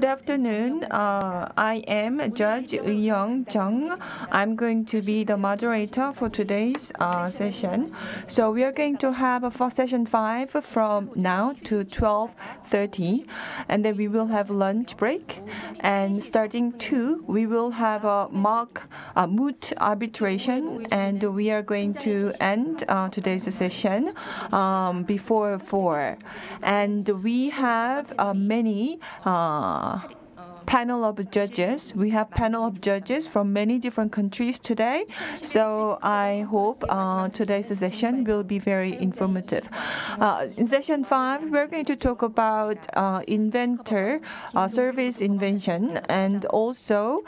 Good afternoon. I am Judge Young Jung. I'm going to be the moderator for today's session. So we are going to have a session 5 from now to 12:30, and then we will have lunch break. And starting 2, we will have a moot arbitration, and we are going to end today's session before 4. And we have many panel of judges. We have panel of judges from many different countries today. So I hope today's session will be very informative. In session 5, we're going to talk about inventor service invention, and also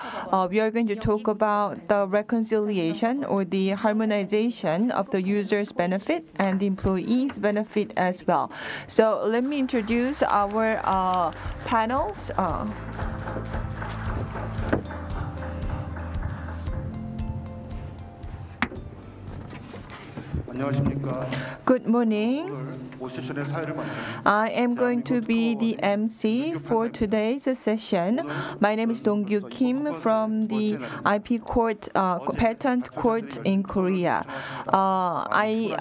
we are going to talk about the reconciliation or the harmonization of the user's benefit and the employee's benefit as well. So let me introduce our panels. Good morning. I am going to be the MC for today's session. My name is Dong-Gyu Kim from the IP Court, Patent Court in Korea. I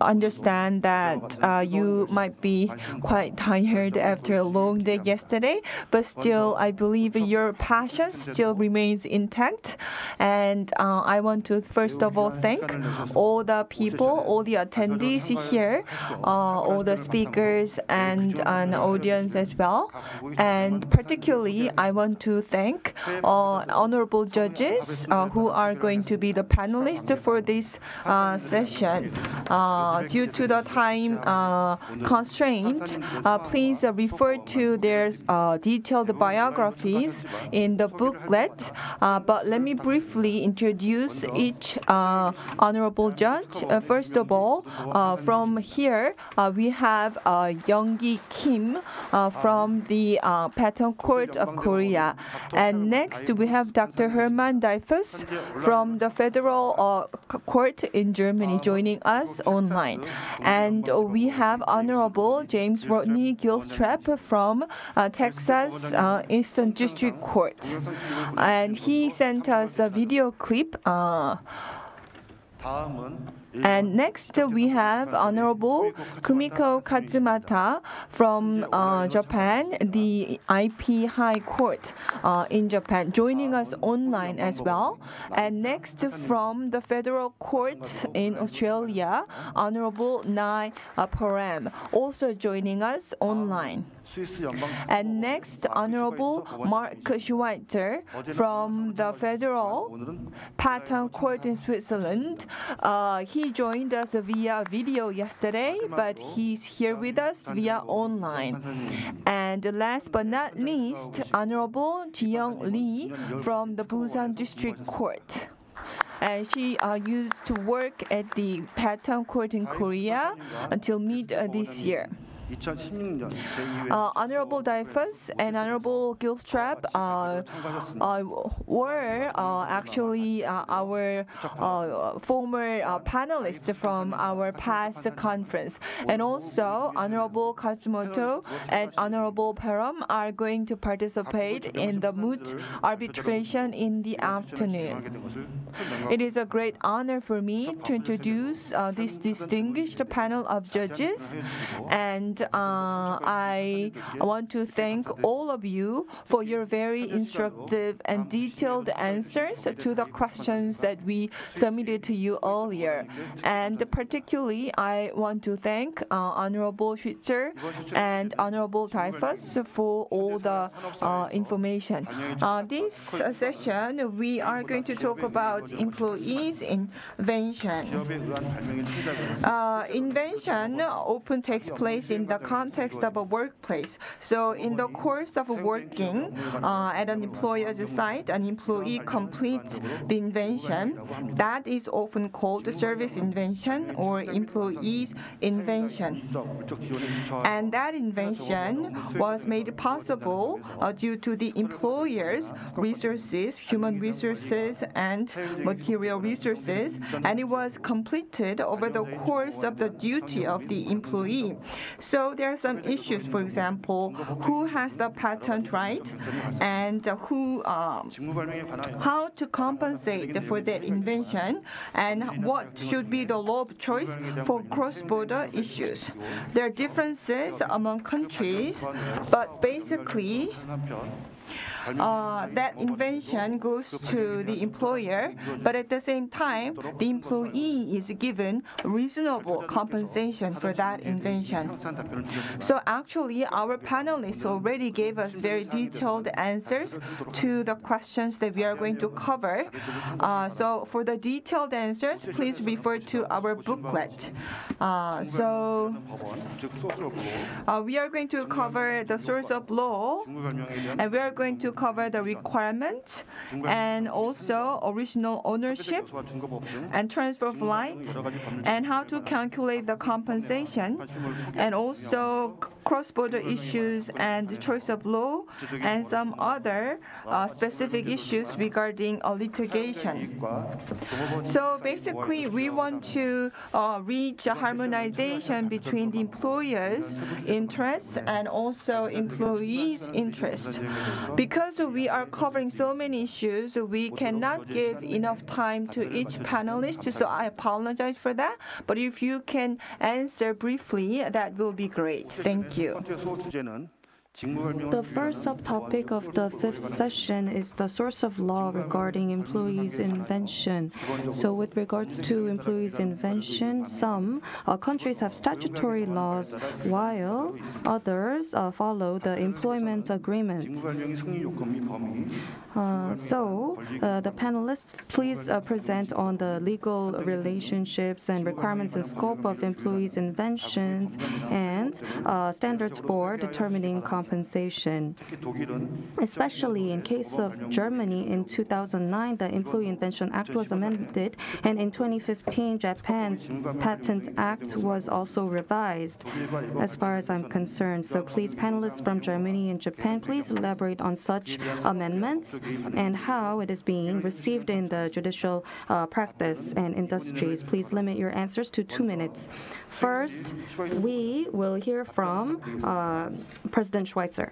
understand that you might be quite tired after a long day yesterday, but still I believe your passion still remains intact. And I want to first of all thank all the people, all the attendees here, all the speakers and an audience as well. And particularly, I want to thank honorable judges who are going to be the panelists for this session. Due to the time constraint, please refer to their detailed biographies in the booklet. But let me briefly introduce each honorable judge. First of all, from here, we have Young-gi Kim from the Patent Court of Korea. And next, we have Dr. Herman Dreyfus from the Federal Court in Germany joining us online. And we have Honorable James Rodney Gilstrap from Texas Eastern District Court. And he sent us a video clip. And next, we have Honorable Kumiko Katsumata from Japan, the IP High Court in Japan, joining us online as well. And next, from the Federal Court in Australia, Honorable Nai Param, also joining us online. And next, Honorable Mark Schweitzer from the Federal Patent Court in Switzerland. He joined us via video yesterday, but he's here with us via online. And last but not least, Honorable Ji-young Lee from the Busan District Court. And she used to work at the Patent Court in Korea until mid this year. Honorable Dreyfus and Honorable Gilstrap were actually our former panelists from our past conference. And also, Honorable Katsumoto and Honorable Param are going to participate in the moot arbitration in the afternoon. It is a great honor for me to introduce this distinguished panel of judges, and I want to thank all of you for your very instructive and detailed answers to the questions that we submitted to you earlier. And particularly, I want to thank Honorable Schweitzer and Honorable Dreyfus for all the information. This session, we are going to talk about employees invention. Invention often takes place in the context of a workplace. So in the course of working at an employer's site, an employee completes the invention. That is often called service invention or employees invention. And that invention was made possible due to the employer's resources, human resources, and material resources, and it was completed over the course of the duty of the employee. So So there are some issues, for example, who has the patent right and how to compensate for that invention and what should be the law of choice for cross-border issues. There are differences among countries, but basically that invention goes to the employer, but at the same time, the employee is given reasonable compensation for that invention. So actually, our panelists already gave us very detailed answers to the questions that we are going to cover. So for the detailed answers, please refer to our booklet. We are going to cover the source of law, and we are going to cover the requirements and also original ownership and transfer of right and how to calculate the compensation and also cross-border issues and choice of law and some other specific issues regarding litigation. So basically, we want to reach a harmonization between the employers' interests and also employees' interests. Because we are covering so many issues, we cannot give enough time to each panelist, so I apologize for that. But if you can answer briefly, that will be great. Thank you. The first subtopic of the fifth session is the source of law regarding employees' invention. So with regards to employees' invention, some countries have statutory laws while others follow the employment agreement. The panelists, please present on the legal relationships and requirements and scope of employees' inventions and standards for determining compensation. Especially in case of Germany, in 2009, the Employee Invention Act was amended, and in 2015, Japan's Patent Act was also revised, as far as I'm concerned. So please, panelists from Germany and Japan, please elaborate on such amendments and how it is being received in the judicial practice and industries. Please limit your answers to 2 minutes. First, we will hear from President Schweitzer.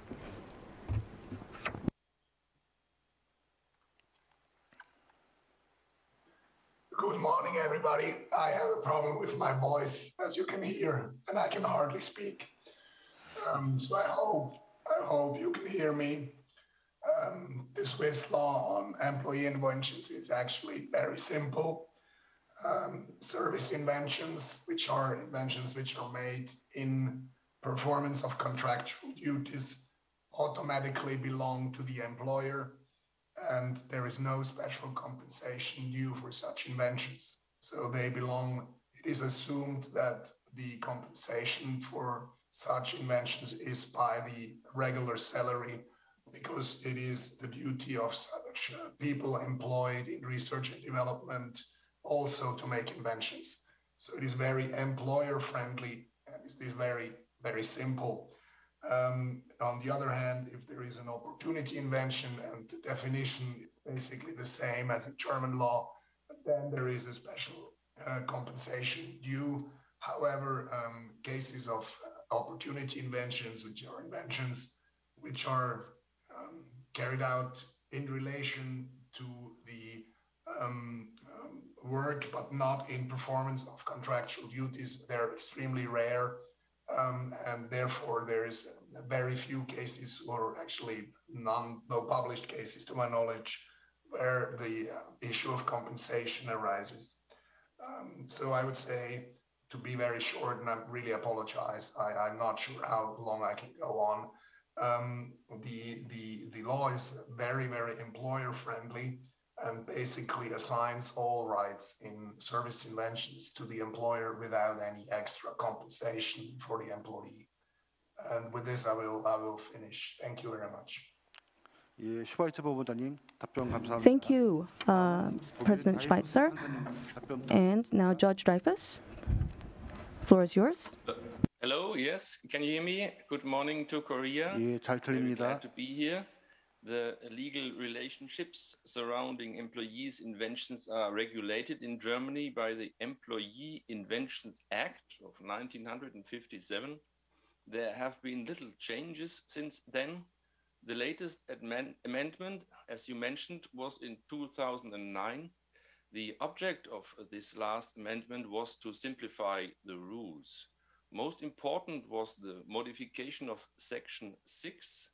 Good morning, everybody. I have a problem with my voice, as you can hear, and I can hardly speak. So I hope you can hear me. The Swiss law on employee inventions is actually very simple. Service inventions, which are inventions which are made in performance of contractual duties, automatically belong to the employer, and there is no special compensation due for such inventions. So they belong, it is assumed that the compensation for such inventions is by the regular salary, because it is the duty of such people employed in research and development also to make inventions. So it is very employer friendly, and it is very, very simple. On the other hand, if there is an opportunity invention and the definition is basically the same as in German law, then there is a special compensation due. However, cases of opportunity inventions, which are inventions which are carried out in relation to the work, but not in performance of contractual duties, they're extremely rare. And therefore, there is very few cases, or actually no published cases to my knowledge, where the issue of compensation arises. So I would say, to be very short, and I really apologize, I'm not sure how long I can go on. The law is very, very employer friendly and basically assigns all rights in service inventions to the employer without any extra compensation for the employee. And with this, I will finish. Thank you very much. Thank you, President Schweitzer. And now Judge Dreyfus, floor is yours. Hello, yes, can you hear me? Good morning to Korea. Very glad to be here. The legal relationships surrounding employees' inventions are regulated in Germany by the Employee Inventions Act of 1957. There have been little changes since then. The latest amendment, as you mentioned, was in 2009. The object of this last amendment was to simplify the rules. Most important was the modification of Section 6.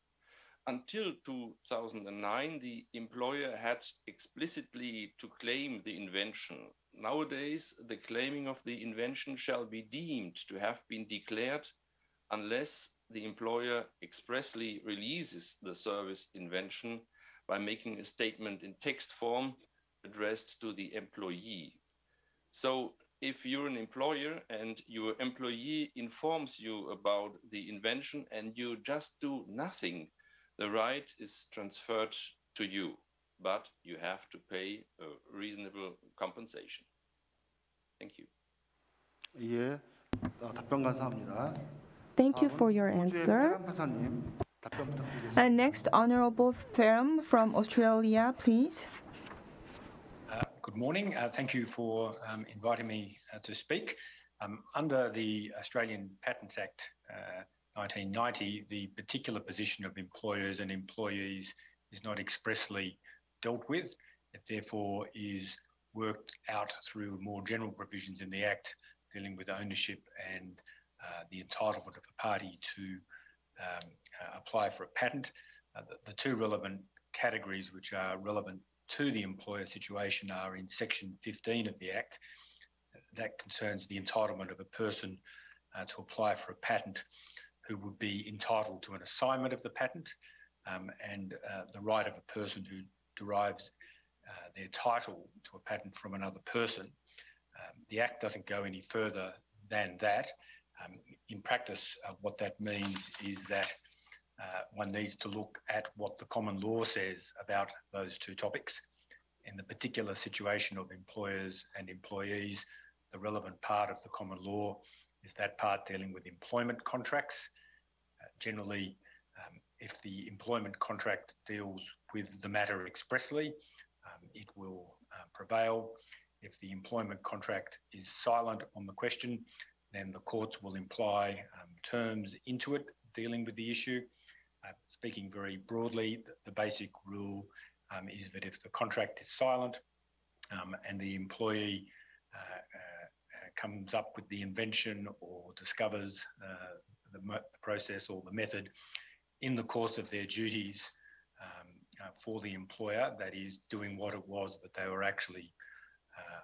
Until 2009, the employer had explicitly to claim the invention. Nowadays, the claiming of the invention shall be deemed to have been declared unless the employer expressly releases the service invention by making a statement in text form addressed to the employee. So if you're an employer and your employee informs you about the invention and you just do nothing, the right is transferred to you, but you have to pay a reasonable compensation. Thank you. 예, 답변 감사합니다. Thank you for your answer. Next, Honorable Ferm from Australia, please. Good morning. Thank you for inviting me to speak. Under the Australian Patents Act 1990, the particular position of employers and employees is not expressly dealt with. It therefore is worked out through more general provisions in the Act dealing with ownership and the entitlement of a party to apply for a patent. The two relevant categories which are relevant to the employer situation are in Section 15 of the Act. That concerns the entitlement of a person to apply for a patent who would be entitled to an assignment of the patent, and the right of a person who derives their title to a patent from another person. The Act doesn't go any further than that. In practice, what that means is that one needs to look at what the common law says about those two topics. In the particular situation of employers and employees, the relevant part of the common law is that part dealing with employment contracts. Generally, if the employment contract deals with the matter expressly, it will prevail. If the employment contract is silent on the question, then the courts will imply terms into it dealing with the issue. Speaking very broadly, the basic rule is that if the contract is silent and the employee comes up with the invention or discovers the process or the method in the course of their duties for the employer, that is doing what it was that they were actually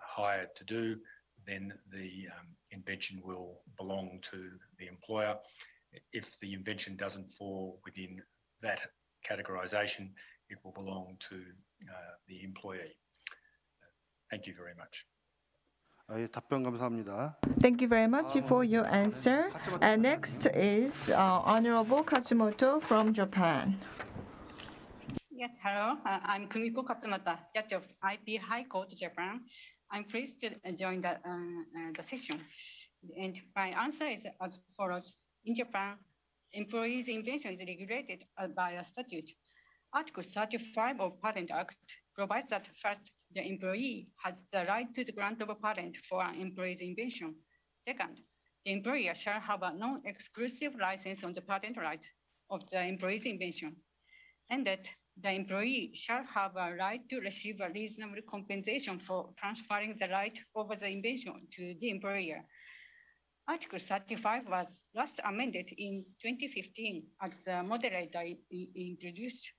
hired to do, then the invention will belong to the employer. If the invention doesn't fall within that categorization, it will belong to the employee. Thank you very much. 답변 감사합니다. Thank you very much for your answer. And next is Honorable Katsumoto from Japan. Yes, hello. I'm Kumiko Katsumoto, Judge of IP High Court, Japan. I'm pleased to join the session. And my answer is as follows. In Japan, employees' invention is regulated by a statute. Article 35 of Patent Act provides that first, the employee has the right to the grant of a patent for an employee's invention. Second, the employer shall have a non-exclusive license on the patent right of the employee's invention, and that the employee shall have a right to receive a reasonable compensation for transferring the right over the invention to the employer. Article 35 was last amended in 2015 as the moderator introduced.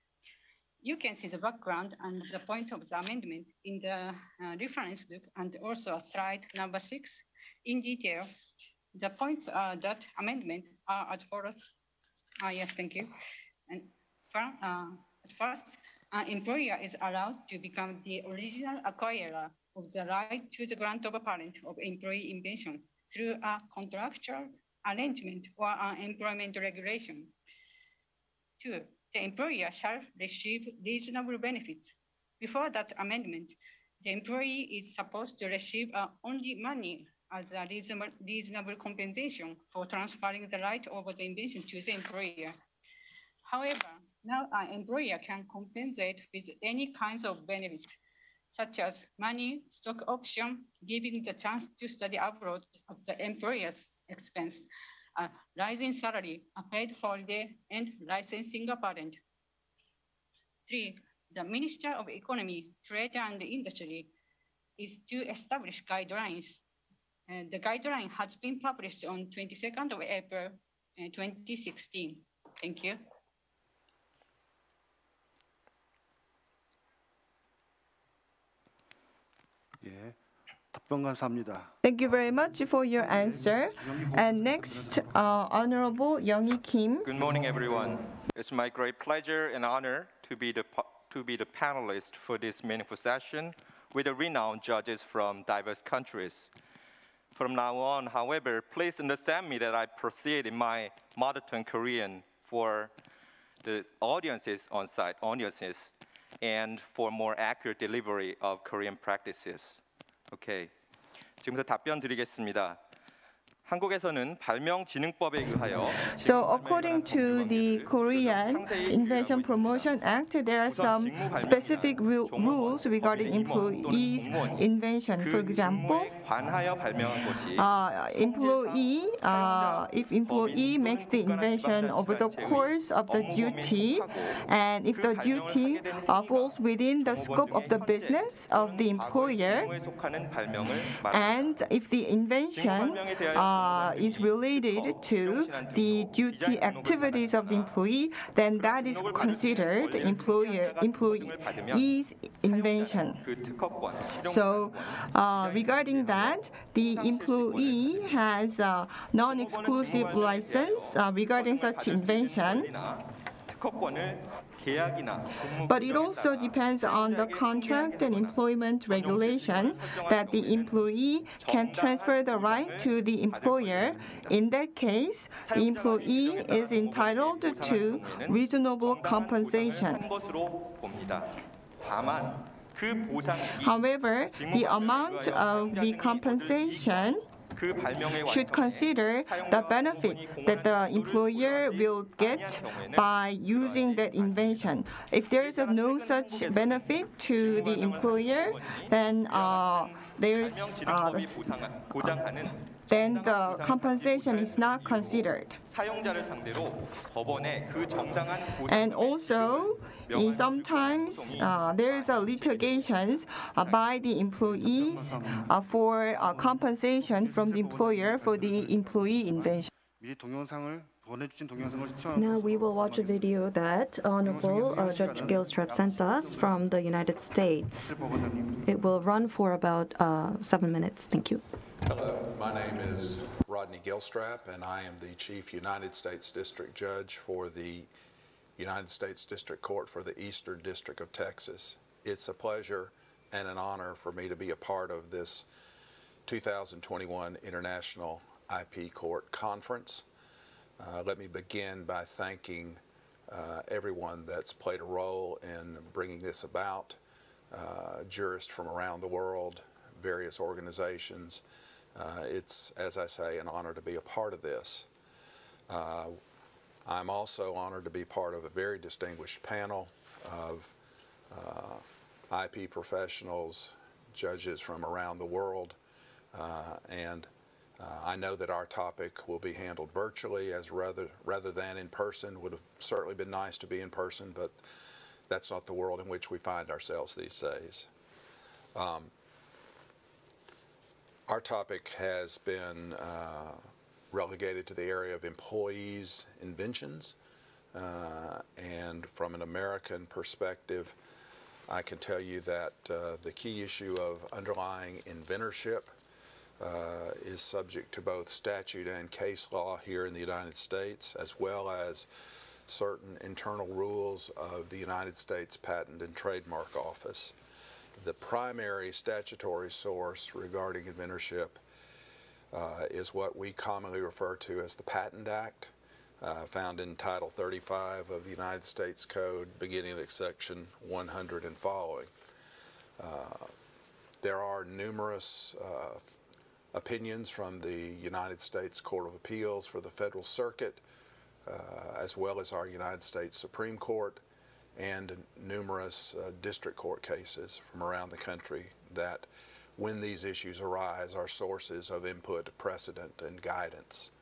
You can see the background and the point of the amendment in the reference book and also slide number 6 in detail. The points that amendment are as follows. Yes, thank you. And at first, an employer is allowed to become the original acquirer of the right to the grant of a patent of employee invention through a contractual arrangement or an employment regulation. 2, the employer shall receive reasonable benefits. Before that amendment, the employee is supposed to receive only money as a reasonable compensation for transferring the right over the invention to the employer. However, now an employer can compensate with any kinds of benefit, such as money, stock option, giving the chance to study abroad at the employer's expense, a rising salary, a paid holiday, and licensing patent. 3, the Minister of Economy, Trade and Industry is to establish guidelines. The guideline has been published on 22nd of April 2016. Thank you. 예, 답변 감사합니다. Thank you very much for your answer. And next, Honorable Youngie Kim. Good morning, everyone. It's my great pleasure and honor to be the panelist for this meaningful session with the renowned judges from diverse countries. From now on, however, please understand me that I proceed in my mother tongue Korean for the audiences on site, and for more accurate delivery of Korean practices. Okay. 지금부터 답변 드리겠습니다. 한국에서는 발명진흥법에 의하여 So according to the Korean Invention Promotion Act, there are some specific rules regarding employees' invention. For example, 관하여 발명한 것이 if employee makes the invention over the course of the duty, and if the duty falls within the scope of the business of the employer, and if the invention is related to the duty activities of the employee, then that is considered employee's invention. So regarding that, the employee has a non-exclusive license regarding such invention. But it also depends on the contract and employment regulation that the employee can transfer the right to the employer. In that case, the employee is entitled to reasonable compensation. However, the amount of the compensation should consider the benefit that the employer will get by using that invention. If there is no such benefit to the employer, then then the compensation is not considered. And also, sometimes there is a litigations by the employees for compensation from the employer for the employee invention. Now we will watch a video that Honorable Judge Gilstrap sent us from the United States. It will run for about 7 minutes. Thank you. Hello, my name is Rodney Gilstrap, and I am the Chief United States District Judge for the United States District Court for the Eastern District of Texas. It's a pleasure and an honor for me to be a part of this 2021 International IP Court Conference. Let me begin by thanking everyone that's played a role in bringing this about, jurists from around the world, various organizations. It's, as I say, an honor to be a part of this. I'm also honored to be part of a very distinguished panel of IP professionals, judges from around the world, and I know that our topic will be handled virtually as rather than in person. Would have certainly been nice to be in person, but that's not the world in which we find ourselves these days. Our topic has been relegated to the area of employees' inventions, and from an American perspective, I can tell you that the key issue of underlying inventorship is subject to both statute and case law here in the United States, as well as certain internal rules of the United States Patent and Trademark Office. The primary statutory source regarding inventorship is what we commonly refer to as the Patent Act, found in Title 35 of the United States Code, beginning at Section 100 and following. There are numerous opinions from the United States Court of Appeals for the Federal Circuit, as well as our United States Supreme Court, and numerous district court cases from around the country that, when these issues arise, are sources of input, precedent, and guidance.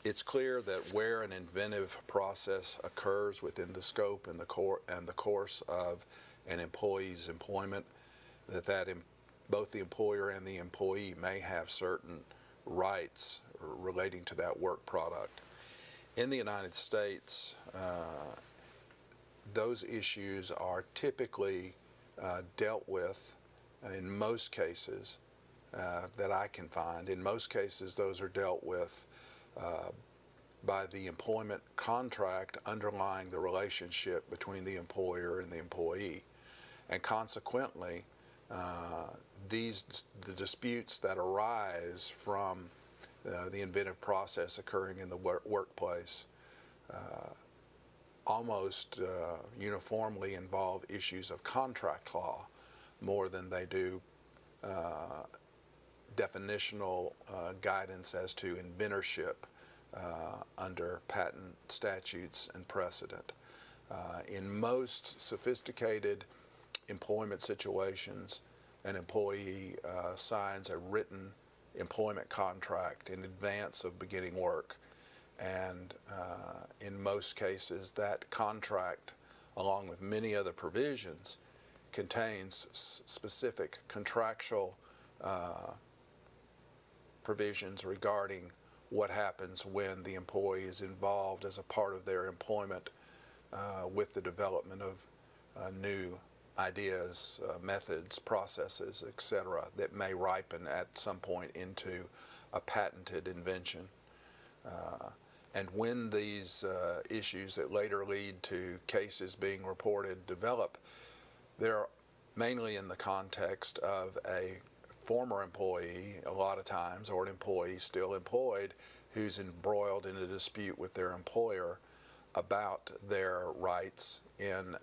It's clear that where an inventive process occurs within the scope and the course of an employee's employment, that both the employer and the employee may have certain rights relating to that work product. In the United States, those issues are typically dealt with in most cases that I can find. In most cases, those are dealt with by the employment contract underlying the relationship between the employer and the employee. And consequently, the disputes that arise from the inventive process occurring in the workplace almost uniformly involve issues of contract law more than they do definitional guidance as to inventorship under patent statutes and precedent. In most sophisticated employment situations, an employee signs a written employment contract in advance of beginning work, and in most cases that contract, along with many other provisions, contains specific contractual provisions regarding what happens when the employee is involved as a part of their employment with the development of new ideas, methods, processes, etc., that may ripen at some point into a patented invention. And when these issues that later lead to cases being reported develop, they're mainly in the context of a former employee, a lot of times, or an employee still employed, who's embroiled in a dispute with their employer about their rights in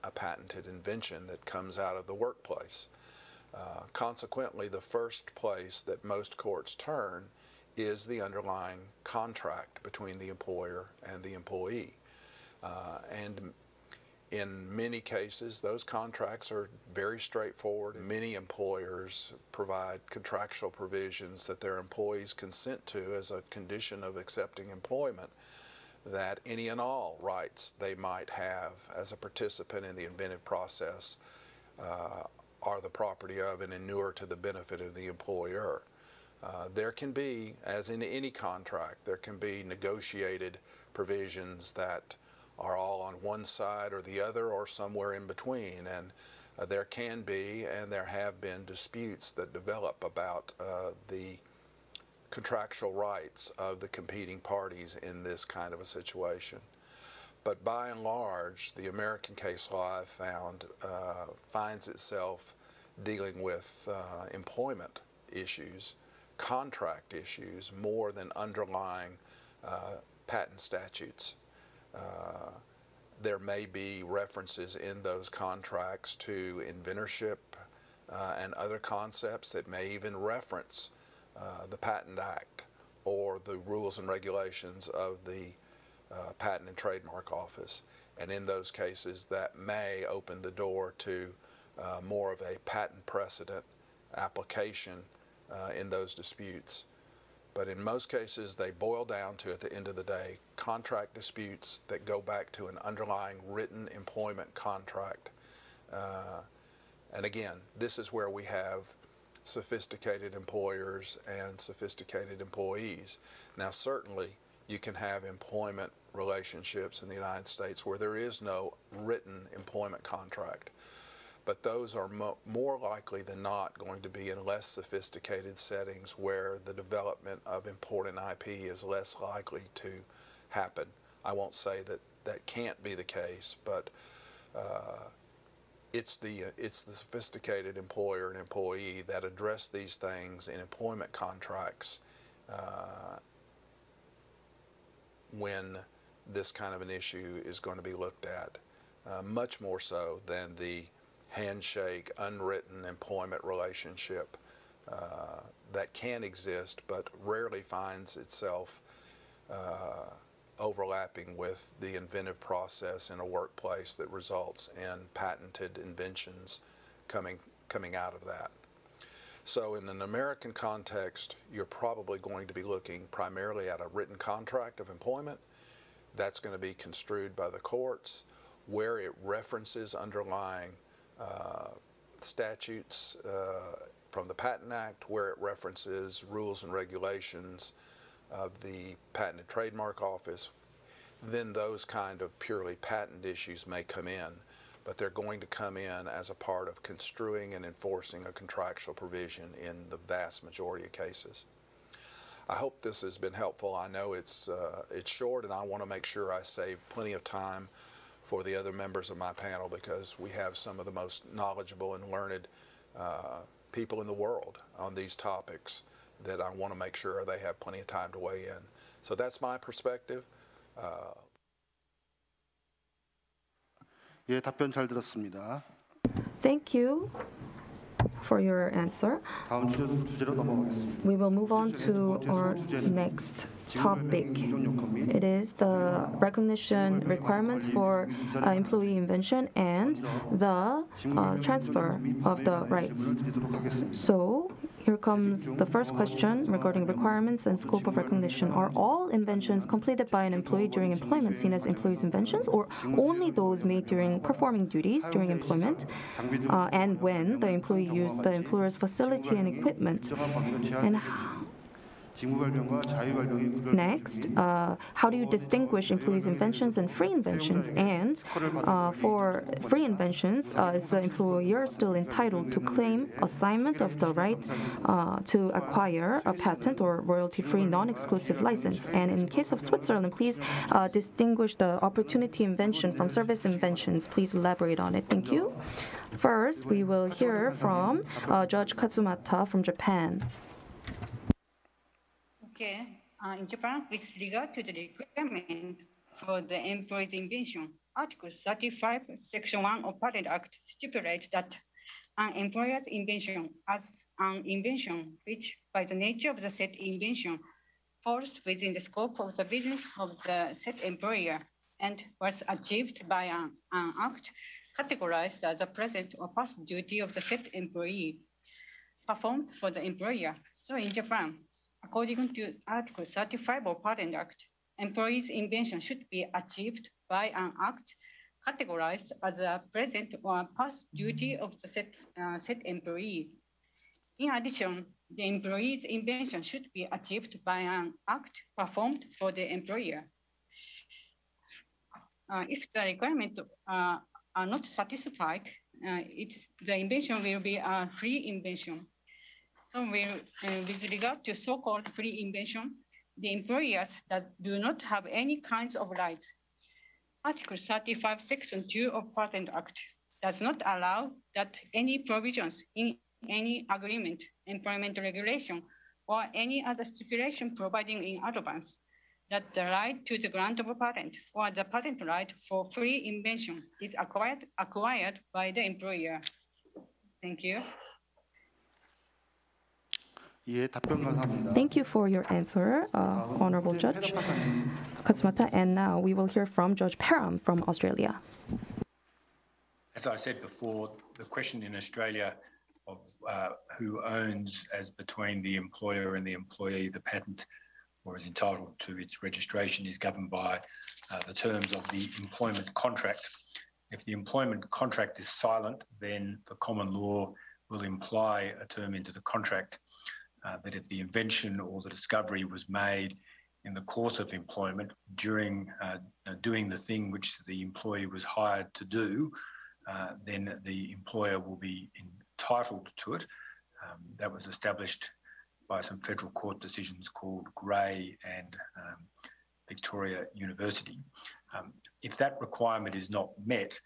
a patented invention that comes out of the workplace. Consequently, the first place that most courts turn is the underlying contract between the employer and the employee. And in many cases, those contracts are very straightforward. Many employers provide contractual provisions that their employees consent to as a condition of accepting employment, that any and all rights they might have as a participant in the inventive process are the property of and inure to the benefit of the employer. There can be, as in any contract, there can be negotiated provisions that are all on one side or the other or somewhere in between, and there can be and there have been disputes that develop about the contractual rights of the competing parties in this kind of a situation. But by and large, the American case law I've found finds itself dealing with employment issues, contract issues, more than underlying patent statutes. There may be references in those contracts to inventorship and other concepts that may even reference the Patent Act or the rules and regulations of the Patent and Trademark Office. And in those cases, that may open the door to more of a patent precedent application in those disputes. But in most cases, they boil down to, at the end of the day, contract disputes that go back to an underlying written employment contract. And again, this is where we have sophisticated employers and sophisticated employees. Now, certainly, you can have employment relationships in the United States where there is no written employment contract. But those are more likely than not going to be in less sophisticated settings where the development of important IP is less likely to happen. I won't say that that can't be the case, but it's the sophisticated employer and employee that address these things in employment contracts when this kind of an issue is going to be looked at, much more so than the handshake, unwritten employment relationship that can exist but rarely finds itself overlapping with the inventive process in a workplace that results in patented inventions coming out of that. So in an American context, you're probably going to be looking primarily at a written contract of employment. That's going to be construed by the courts where it references underlying statutes from the Patent Act, where it references rules and regulations of the Patent and Trademark Office. Then those kind of purely patent issues may come in, but they're going to come in as a part of construing and enforcing a contractual provision in the vast majority of cases. I hope this has been helpful. I know it's short, and I want to make sure I save plenty of time for the other members of my panel, because we have some of the most knowledgeable and learned people in the world on these topics that I want to make sure they have plenty of time to weigh in. So that's my perspective. 예, 답변 잘 들었습니다. Thank you for your answer. 다음 주제로 넘어가겠습니다. We will move on to our next topic. It is the recognition requirements for employee invention and the transfer of the rights. So here comes the first question regarding requirements and scope of recognition. Are all inventions completed by an employee during employment seen as employees' inventions, or only those made during performing duties during employment, and when the employee used the employer's facility and equipment? And next, how do you distinguish employees' inventions and free inventions? And for free inventions, is the employer still entitled to claim assignment of the right to acquire a patent or royalty-free non-exclusive license? And in case of Switzerland, please distinguish the opportunity invention from service inventions. Please elaborate on it. Thank you. First, we will hear from Judge Katsumata from Japan. Okay, in Japan, with regard to the requirement for the employee's invention, Article 35, Section 1 of Patent Act stipulates that an employer's invention as an invention which, by the nature of the said invention, falls within the scope of the business of the said employer and was achieved by an act categorized as a present or past duty of the said employee performed for the employer. So in Japan, according to Article 35 of Patent Act, employees' invention should be achieved by an act categorized as a present or past duty of the said employee. In addition, the employee's invention should be achieved by an act performed for the employer. If the requirements are not satisfied, the invention will be a free invention. So with regard to so-called free invention, the employers that do not have any kinds of rights. Article 35, Section 2 of Patent Act does not allow that any provisions in any agreement, employment regulation, or any other stipulation providing in advance that the right to the grant of a patent or the patent right for free invention is acquired by the employer. Thank you. Thank you for your answer, Honorable Judge Katsumata. And now we will hear from Judge Parham from Australia. As I said before, the question in Australia of who owns, as between the employer and the employee, the patent or is entitled to its registration is governed by the terms of the employment contract. If the employment contract is silent, then the common law will imply a term into the contract that if the invention or the discovery was made in the course of employment during doing the thing which the employee was hired to do, then the employer will be entitled to it. That was established by some federal court decisions called Gray and Victoria University. If that requirement is not met,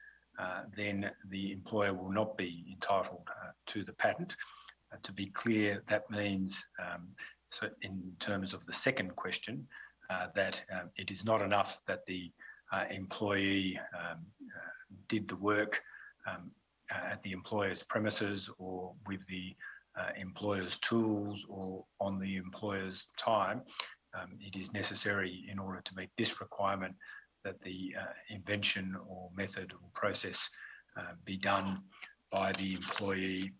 then the employer will not be entitled to the patent. To be clear, that means, so in terms of the second question, that it is not enough that the employee did the work at the employer's premises or with the employer's tools or on the employer's time. It is necessary in order to meet this requirement that the invention or method or process be done by the employee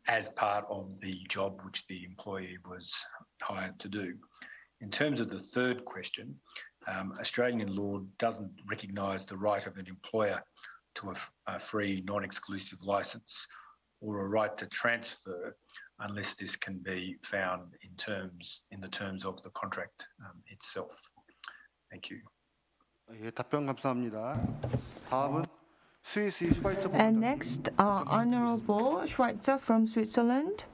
as part of the job which the employee was hired to do. In terms of the third question, Australian law doesn't recognise the right of an employer to a free, non-exclusive licence or a right to transfer unless this can be found in the terms of the contract itself. Thank you. 예, 답변 감사합니다. 다음은 스위스 슈바이처 And next, Honorable Schweitzer from Switzerland.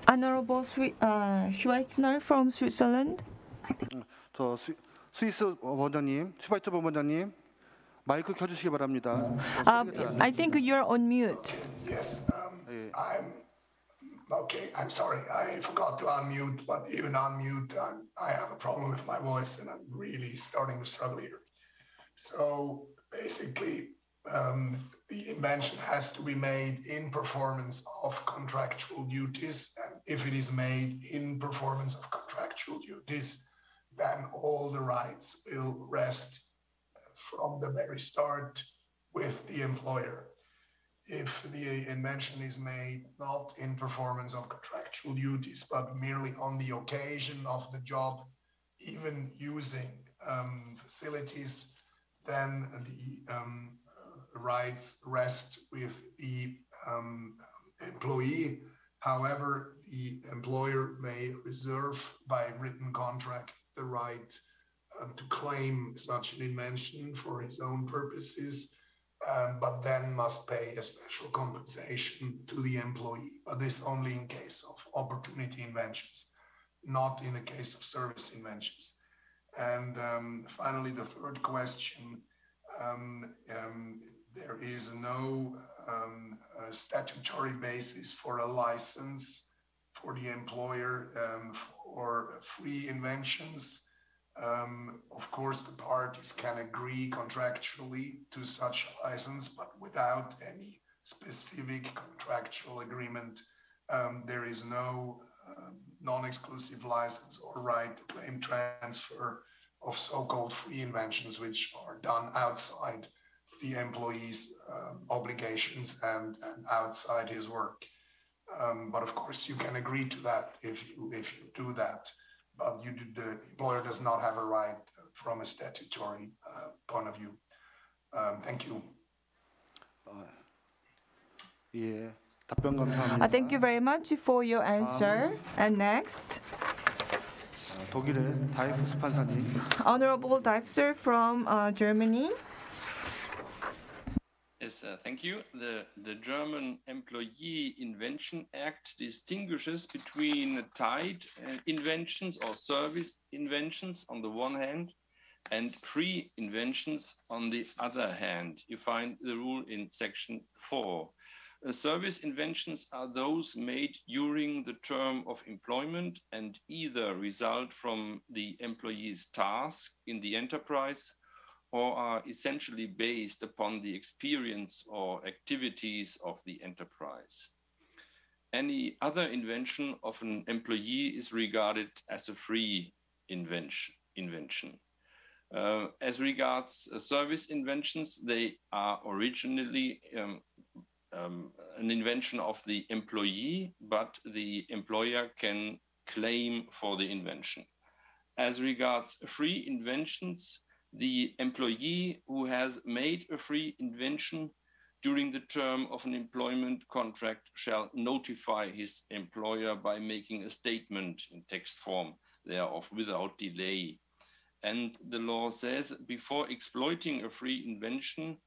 Honorable Schweitzer from Switzerland. 저 스위스 원장님, 슈바이처 원장님, 마이크 켜주시기 바랍니다. I think you're on mute. Yes, I'm sorry, I forgot to unmute, but even unmute, I have a problem with my voice and I'm really starting to struggle here. So basically, the invention has to be made in performance of contractual duties, and if it is made in performance of contractual duties, then all the rights will rest from the very start with the employer. If the invention is made not in performance of contractual duties, but merely on the occasion of the job, even using facilities, then the rights rest with the employee. However, the employer may reserve by written contract the right to claim such an invention for his own purposes, but then must pay a special compensation to the employee. But this only in case of opportunity inventions, not in the case of service inventions. And finally, the third question, there is no statutory basis for a license for the employer for free inventions. Of course, the parties can agree contractually to such a license, but without any specific contractual agreement, there is no non-exclusive license or right to claim transfer of so-called free inventions, which are done outside the employee's obligations and outside his work. But of course, you can agree to that if you do that. But the employer does not have a right from a statutory point of view. Thank you. 예, 답변 감사합니다. Thank you very much for your answer. And next, 독일의 다이프스 판사님. Honorable Daifser from Germany. Yes, thank you. The German Employee Invention Act distinguishes between tied inventions or service inventions on the one hand and free inventions on the other hand. You find the rule in section 4. Service inventions are those made during the term of employment and either result from the employee's task in the enterprise or are essentially based upon the experience or activities of the enterprise. Any other invention of an employee is regarded as a free invention. As regards service inventions, they are originally an invention of the employee, but the employer can claim for the invention. As regards free inventions, the employee who has made a free invention during the term of an employment contract shall notify his employer by making a statement in text form thereof without delay. And the law says, before exploiting a free invention,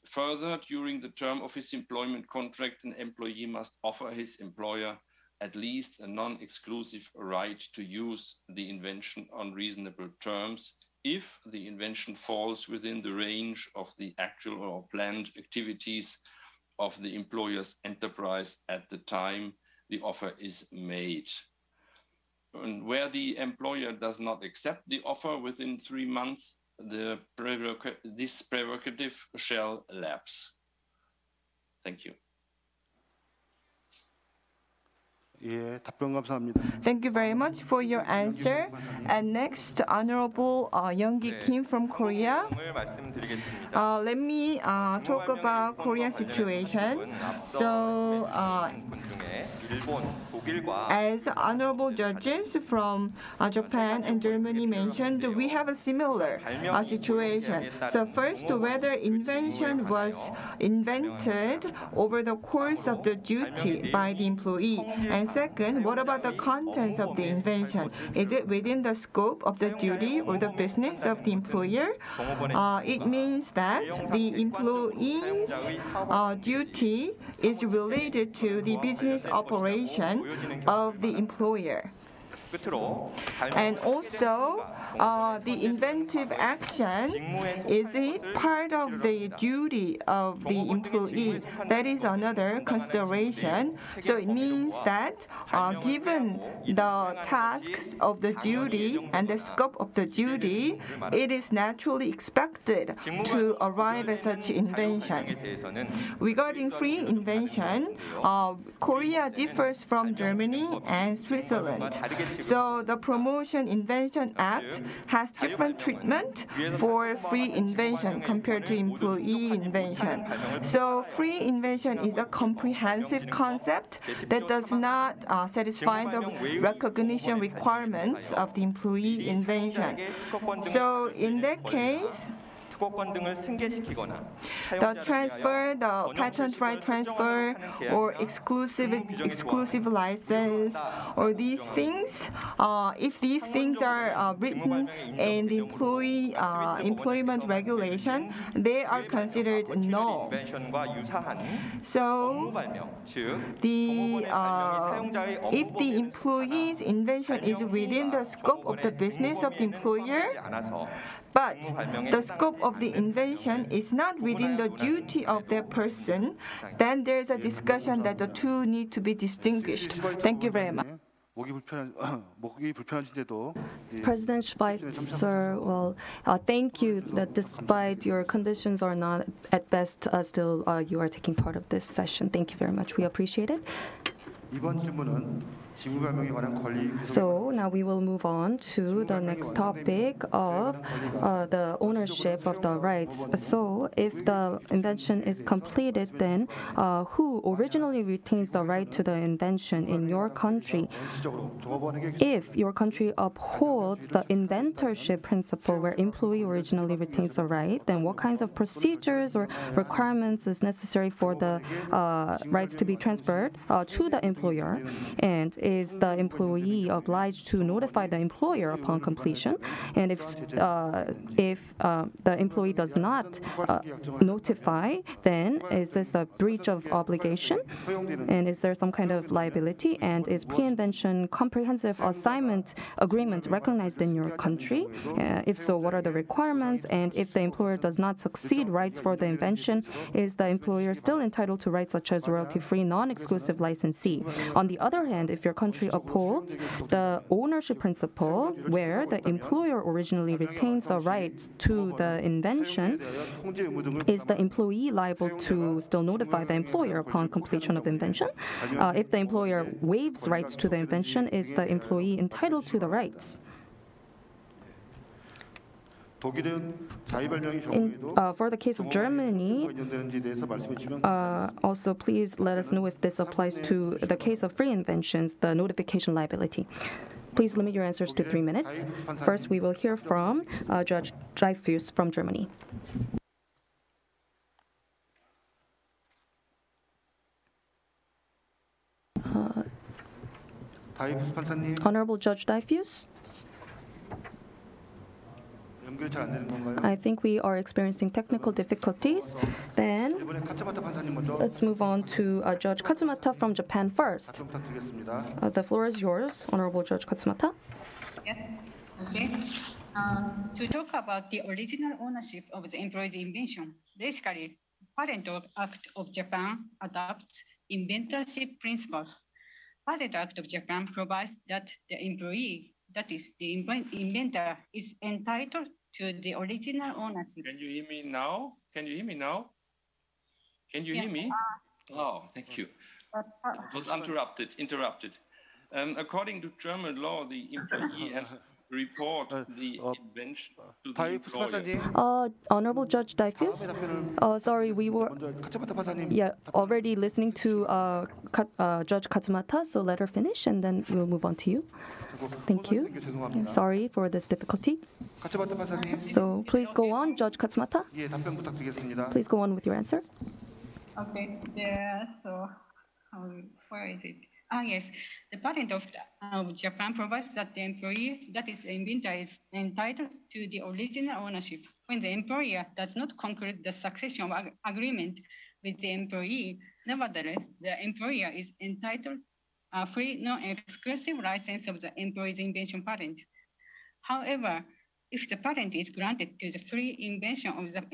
further during the term of his employment contract, an employee must offer his employer at least a non-exclusive right to use the invention on reasonable terms if the invention falls within the range of the actual or planned activities of the employer's enterprise at the time the offer is made. And where the employer does not accept the offer within 3 months, this prerogative shall lapse. Thank you. 예, 답변 감사합니다. Thank you very much for your answer. And next, Honorable Young-gi Kim from Korea. Let me talk about Korean situation. So, as honorable judges from Japan and Germany mentioned, we have a similar situation. So first, whether invention was invented over the course of the duty by the employee. And second, what about the contents of the invention? Is it within the scope of the duty or the business of the employer? It means that the employee's duty is related to the business operation of the employer. And also, the inventive action, is it part of the duty of the employee? That is another consideration. So it means that given the tasks of the duty and the scope of the duty, it is naturally expected to arrive at such invention. Regarding free invention, Korea differs from Germany and Switzerland. So the Promotion Invention Act has different treatment for free invention compared to employee invention. So free invention is a comprehensive concept that does not satisfy the recognition requirements of the employee invention. So in that case, the transfer, the patent right transfer, or exclusive license, or these things, if these things are written in the employment regulation, they are considered null. So, if the employee's invention is within the scope of the business of the employer, but the scope of the invention is not within the duty of that person, then there's a discussion that the two need to be distinguished. Thank you very much. President Schweitzer, well, thank you that despite your conditions are not at best, still you are taking part of this session. Thank you very much. We appreciate it. So now we will move on to the next topic of the ownership of the rights. So if the invention is completed, then who originally retains the right to the invention in your country? If your country upholds the inventorship principle where employee originally retains the right, then what kinds of procedures or requirements is necessary for the rights to be transferred to the employer? And is the employee obliged to notify the employer upon completion? And if the employee does not notify, then is this a breach of obligation? And is there some kind of liability? And is pre-invention comprehensive assignment agreement recognized in your country? If so, what are the requirements? And if the employer does not succeed rights for the invention, is the employer still entitled to rights such as royalty-free, non-exclusive licensee? On the other hand, if your country upholds the ownership principle where the employer originally retains the rights to the invention, is the employee liable to still notify the employer upon completion of the invention? If the employer waives rights to the invention, is the employee entitled to the rights? For the case of Germany, also please let us know if this applies to the case of free inventions, the notification liability. Please limit your answers to 3 minutes. First, we will hear from Judge Dreyfus from Germany. Honorable Judge Dreyfus? I think we are experiencing technical difficulties. Then let's move on to Judge Katsumata from Japan first. The floor is yours, Honorable Judge Katsumata. Yes, okay. To talk about the original ownership of the employee's invention, basically, Patent Act of Japan adopts inventorship principles. Patent Act of Japan provides that the employee, that is the inventor, is entitled to the original ownership. Can you hear me now? Can you hear me now? Can you hear me? Oh, thank you. It was interrupted. According to German law, the employee has to report the invention to the employer. Honorable Judge Dreyfus, sorry, we were already listening to Judge Katsumata, so let her finish and then we'll move on to you. Thank you. Sorry for this difficulty. So please go on, Judge Katsumata. Please go on with your answer. Okay, yeah, so where is it? Yes, the patent of Japan provides that the employee, that is inventor, is entitled to the original ownership. When the employer does not conclude the succession agreement with the employee, nevertheless, the employer is entitled a free, non-exclusive license of the employee's invention patent. However, if the patent is granted to the free invention of the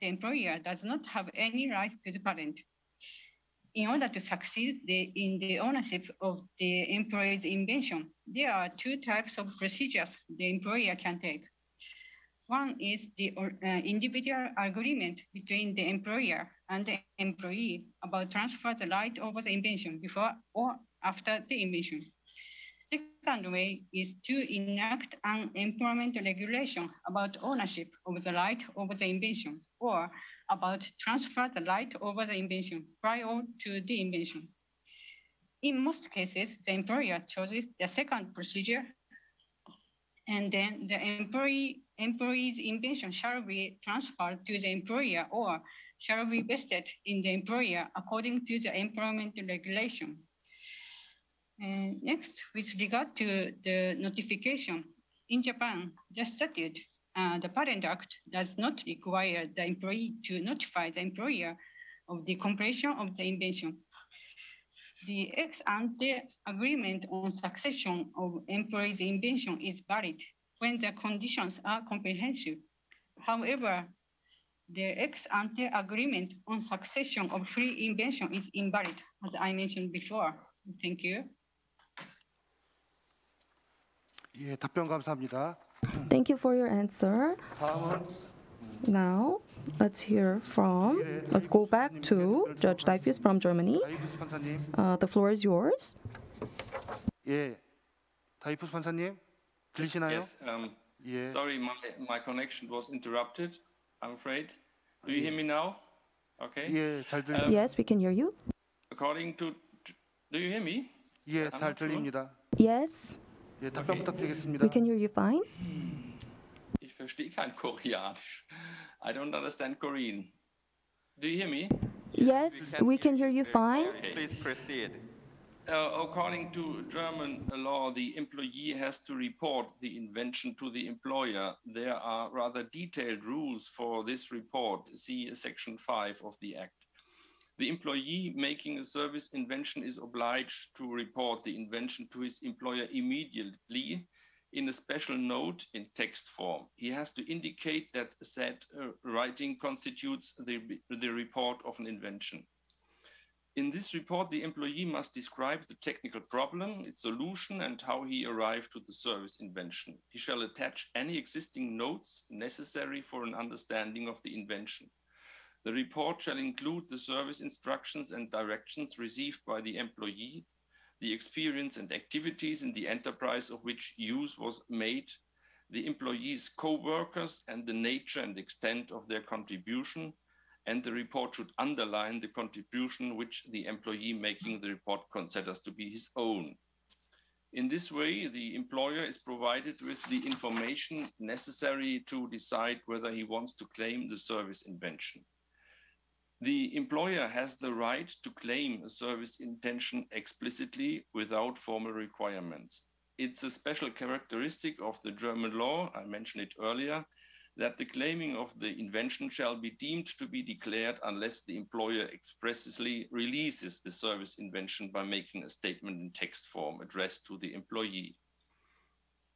employer does not have any rights to the patent. In order to succeed in the ownership of the employee's invention, there are two types of procedures the employer can take. One is the individual agreement between the employer and the employee about transfer the right over the invention before or after the invention. Second way is to enact an employment regulation about ownership of the right over the invention or about transfer the right over the invention prior to the invention. In most cases, the employer chooses the second procedure, and then the employee's invention shall be transferred to the employer or shall be vested in the employer according to the employment regulation. Next, with regard to the notification, in Japan, the statute, the Patent Act does not require the employee to notify the employer of the completion of the invention. The ex-ante agreement on succession of employee's invention is valid when the conditions are comprehensive. However, the ex-ante agreement on succession of free invention is invalid, as I mentioned before. Thank you. 예, 답변 감사합니다. Thank you for your answer. Now, let's go back to Judge Dreyfus from Germany. The floor is yours. 예, 다이푸스 판사님, 들리시나요? Yes, sorry, my connection was interrupted, I'm afraid. Do you hear me now? Okay. 예, 잘 들립니다. Yes, we can hear you. According to, do you hear me? 예, 잘 들립니다. Yes. 예, 답변 부탁드리겠습니다. We can hear you fine. Ich verstehe kein Koreanisch. I don't understand Korean. Do you hear me? Yes, we can hear you fine. Okay. Please proceed. According to German law, the employee has to report the invention to the employer. There are rather detailed rules for this report. See Section 5 of the Act. The employee making a service invention is obliged to report the invention to his employer immediately in a special note in text form. He has to indicate that said writing constitutes the report of an invention. In this report, the employee must describe the technical problem, its solution, and how he arrived to the service invention. He shall attach any existing notes necessary for an understanding of the invention. The report shall include the service instructions and directions received by the employee, the experience and activities in the enterprise of which use was made, the employee's co-workers and the nature and extent of their contribution, and the report should underline the contribution which the employee making the report considers to be his own. In this way, the employer is provided with the information necessary to decide whether he wants to claim the service invention. The employer has the right to claim a service intention explicitly without formal requirements. It's a special characteristic of the German law, I mentioned it earlier, that the claiming of the invention shall be deemed to be declared unless the employer expressly releases the service invention by making a statement in text form addressed to the employee.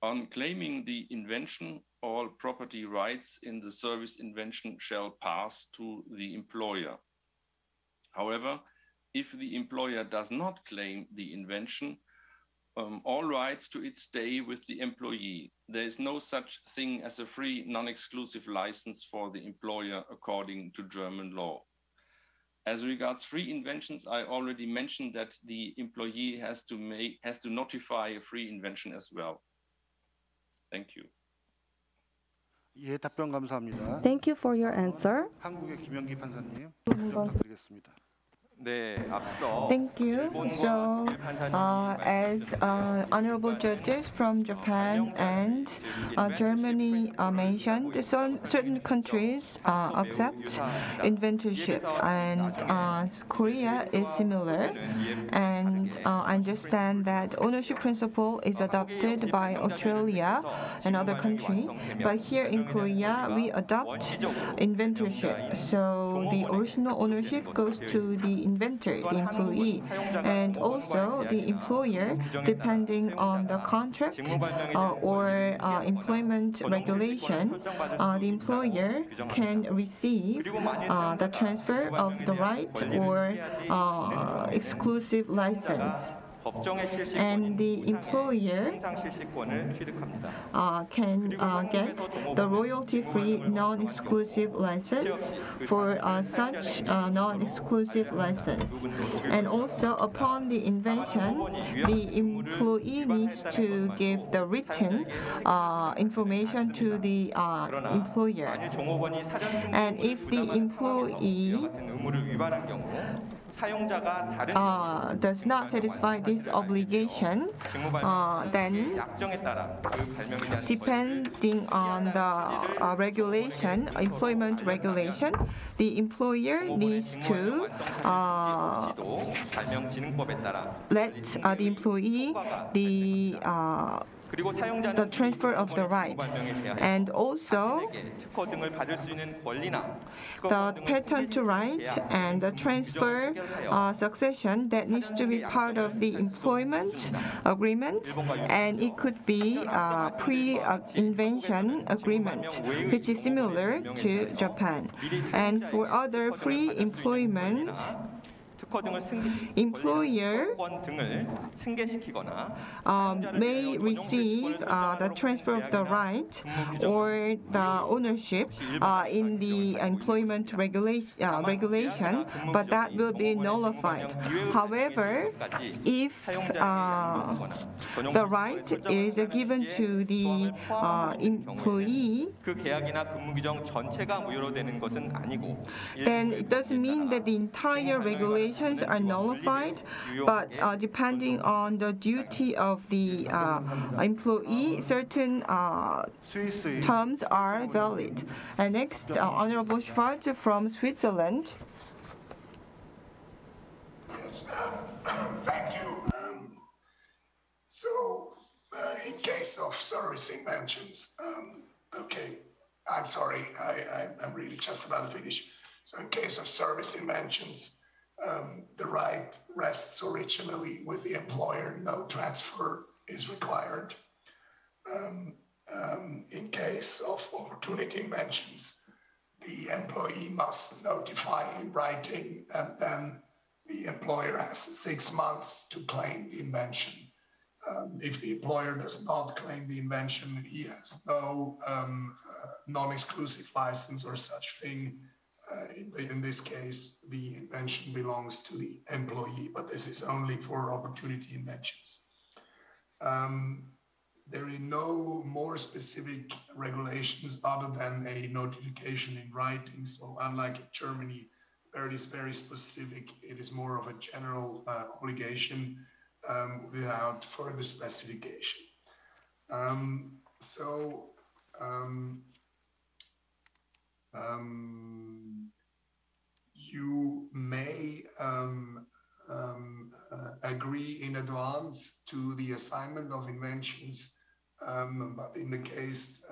On claiming the invention, all property rights in the service invention shall pass to the employer. However, if the employer does not claim the invention, all rights to it stay with the employee. There is no such thing as a free, non-exclusive license for the employer according to German law. As regards free inventions, I already mentioned that the employee has to notify a free invention as well. Thank you. 예, 답변 감사합니다. Thank you for your answer. 한국의 김영기 판사님, 답변 부탁드리겠습니다. Thank you. So, as honorable judges from Japan and Germany mentioned, certain countries accept inventorship, and Korea is similar. And I understand that ownership principle is adopted by Australia and other countries, but here in Korea we adopt inventorship. So the original ownership goes to the inventor, the employee, and also the employer, depending on the contract or employment regulation, the employer can receive the transfer of the right or exclusive license. And the employer can get the royalty-free non-exclusive license for such non-exclusive license. And also, upon the invention, the employee needs to give the written information to the employer. And if the employee does not satisfy this obligation, then depending on the regulation, employment regulation, the employer needs to let the employee the transfer of the right, and also the patent right and the transfer succession that needs to be part of the employment agreement, and it could be a pre-invention agreement, which is similar to Japan. And for other free employment, employer may receive the transfer of the right or the ownership in the employment regulation, but that will be nullified. However, if the right is given to the employee, then it doesn't mean that the entire regulation are nullified, but depending on the duty of the employee, certain terms are valid. And next, Honorable Schwartz from Switzerland. Yes, thank you. In case of service inventions, okay, I'm sorry, I'm really just about to finish. So in case of service inventions, the right rests originally with the employer. No transfer is required. In case of opportunity inventions, the employee must notify in writing, and then the employer has 6 months to claim the invention. If the employer does not claim the invention, he has no non-exclusive license or such thing. In this case, the invention belongs to the employee, but this is only for opportunity inventions. There are no more specific regulations other than a notification in writing. So unlike in Germany, where it is very specific, it is more of a general obligation without further specification. You may agree in advance to the assignment of inventions, but in the case,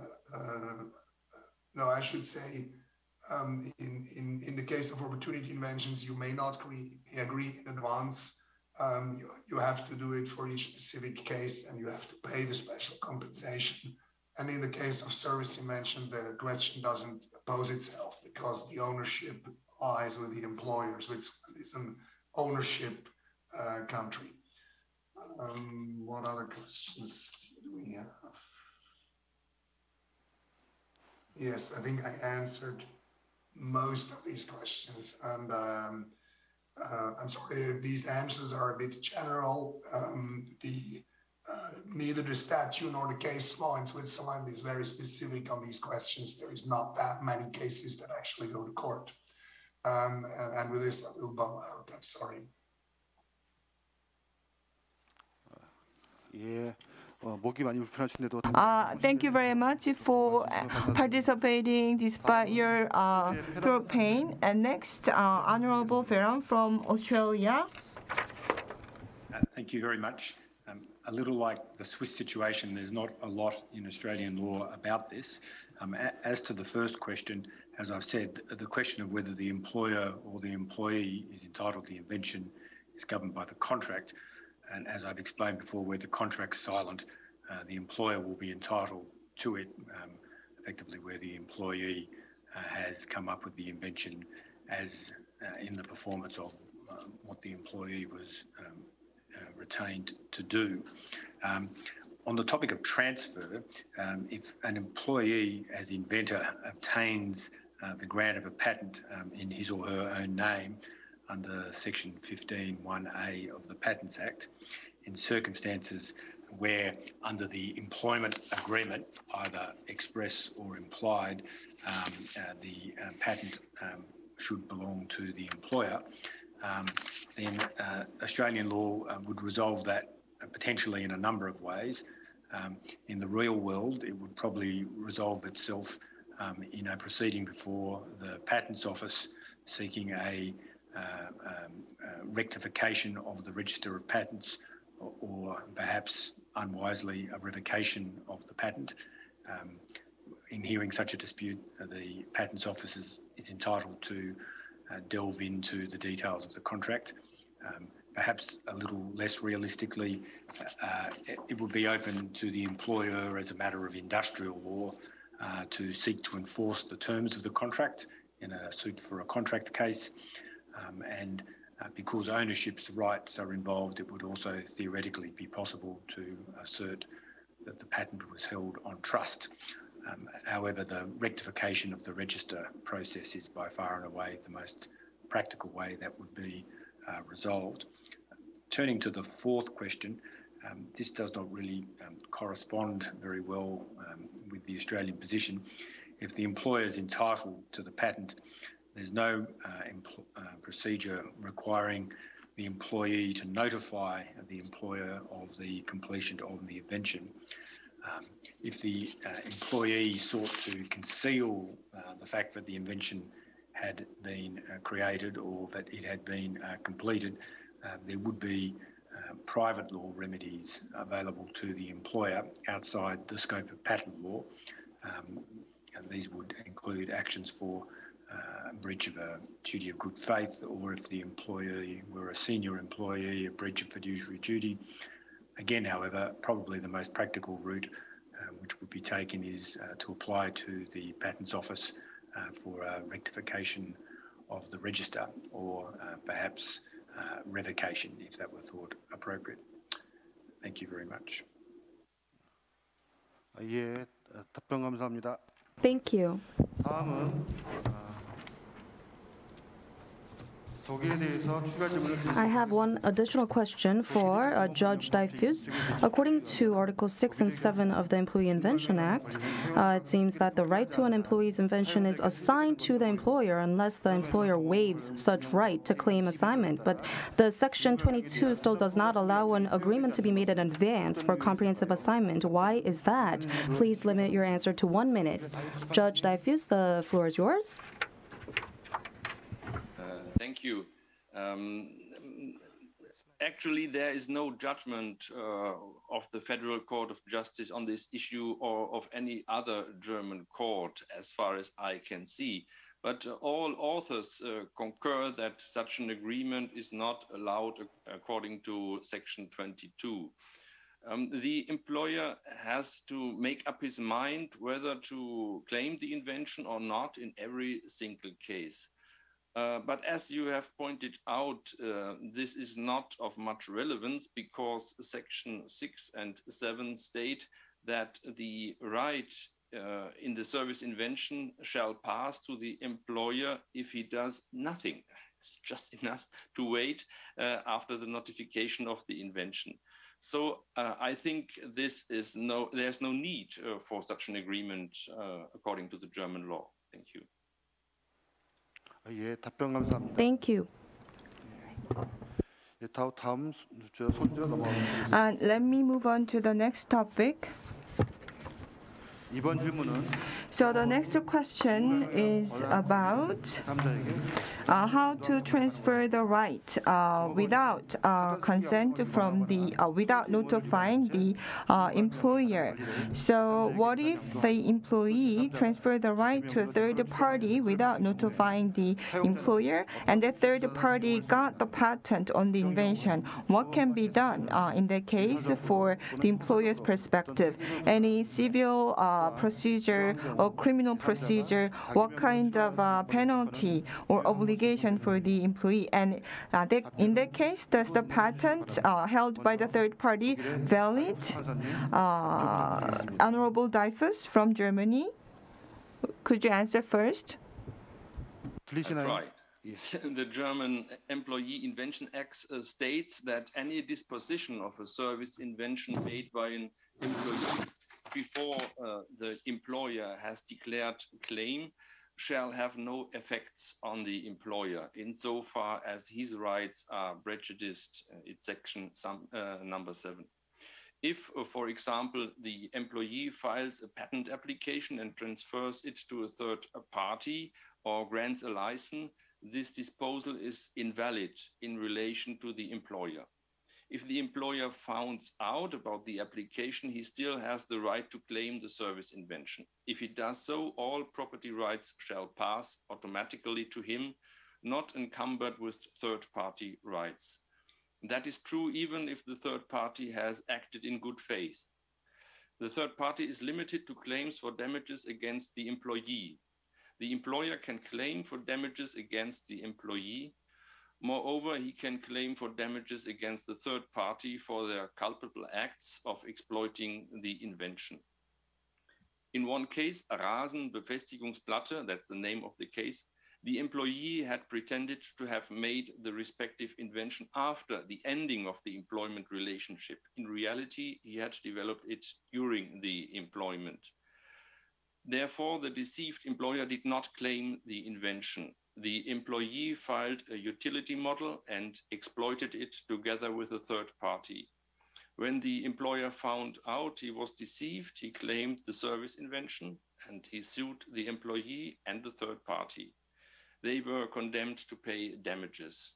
no, I should say, in the case of opportunity inventions, you may not agree in advance. You have to do it for each specific case, and you have to pay the special compensation. And in the case of service invention, the question doesn't pose itself because the ownership lies with the employer. So it's an ownership country. What other questions do we have? Yes, I think I answered most of these questions. And I'm sorry if these answers are a bit general. Neither the statute nor the case law in Switzerland is very specific on these questions. There is not that many cases that actually go to court. And with this, I will bow out. I'm sorry. Thank you very much for participating despite your throat pain. And next, Honorable Ferran from Australia. Thank you very much. A little like the Swiss situation, there's not a lot in Australian law about this. As to the first question, as I've said, the question of whether the employer or the employee is entitled to the invention is governed by the contract. And as I've explained before, where the contract's silent, the employer will be entitled to it, effectively where the employee has come up with the invention as in the performance of what the employee was retained to do. On the topic of transfer, if an employee as inventor obtains the grant of a patent in his or her own name under Section 15(1)(a) of the Patents Act, in circumstances where under the employment agreement, either express or implied, the patent should belong to the employer, then Australian law would resolve that potentially in a number of ways. In the real world, it would probably resolve itself in a proceeding before the Patents Office seeking a rectification of the Register of Patents, or perhaps unwisely a revocation of the patent. In hearing such a dispute, the Patents Office is entitled to delve into the details of the contract. Perhaps a little less realistically, it would be open to the employer as a matter of industrial law to seek to enforce the terms of the contract in a suit for a contract case. And because ownership's rights are involved, it would also theoretically be possible to assert that the patent was held on trust. However, the rectification of the register process is by far and away the most practical way that would be resolved. Turning to the fourth question, this does not really correspond very well with the Australian position. If the employer is entitled to the patent, there's no procedure requiring the employee to notify the employer of the completion of the invention. If the employee sought to conceal the fact that the invention had been created or that it had been completed, there would be private law remedies available to the employer outside the scope of patent law. And these would include actions for breach of a duty of good faith, or if the employee were a senior employee, a breach of fiduciary duty. Again, however, probably the most practical route which would be taken is to apply to the Patents Office for a rectification of the register, or perhaps revocation if that were thought appropriate. Thank you very much. 예, 답변 감사합니다. Thank you. 다음은 I have one additional question for Judge Dreyfus. According to Articles 6 and 7 of the Employee Invention Act, it seems that the right to an employee's invention is assigned to the employer unless the employer waives such right to claim assignment. But the Section 22 still does not allow an agreement to be made in advance for comprehensive assignment. Why is that? Please limit your answer to 1 minute. Judge Dreyfus, the floor is yours. Thank you. Actually, there is no judgment of the Federal Court of Justice on this issue or of any other German court, as far as I can see. But all authors concur that such an agreement is not allowed according to Section 22. The employer has to make up his mind whether to claim the invention or not in every single case. But as you have pointed out, this is not of much relevance because Section 6 and 7 state that the right in the service invention shall pass to the employer if he does nothing. just enough to wait after the notification of the invention. So I think there's no need for such an agreement according to the German law. Thank you. 예, 답변 감사합니다. Thank you. 예, 다음 손주로 넘어가겠습니다. Let me move on to the next topic. 이번 질문은 So the next question is about how to transfer the right without consent from without notifying the employer. So what if the employee transfer the right to a third party without notifying the employer, and the third party got the patent on the invention? What can be done in that case for the employer's perspective? Any civil procedure or criminal procedure? What kind of penalty or obligation for the employee? And in that case, does the patent held by the third party valid? Honorable Dreyfus from Germany, could you answer first? Right. The German Employee Invention Act states that any disposition of a service invention made by an employee before the employer has declared claim shall have no effects on the employer insofar as his rights are prejudiced. It's section number 7. If, for example, the employee files a patent application and transfers it to a third party or grants a license, this disposal is invalid in relation to the employer. If the employer finds out about the application, he still has the right to claim the service invention. If he does so, all property rights shall pass automatically to him, not encumbered with third-party rights. That is true even if the third party has acted in good faith. The third party is limited to claims for damages against the employee. The employer can claim for damages against the employee. Moreover, he can claim for damages against the third party for their culpable acts of exploiting the invention. In one case, Rasenbefestigungsplatte, that's the name of the case, the employee had pretended to have made the respective invention after the ending of the employment relationship. In reality, he had developed it during the employment. Therefore, the deceived employer did not claim the invention. The employee filed a utility model and exploited it together with a third party. When the employer found out he was deceived, he claimed the service invention and he sued the employee and the third party. They were condemned to pay damages.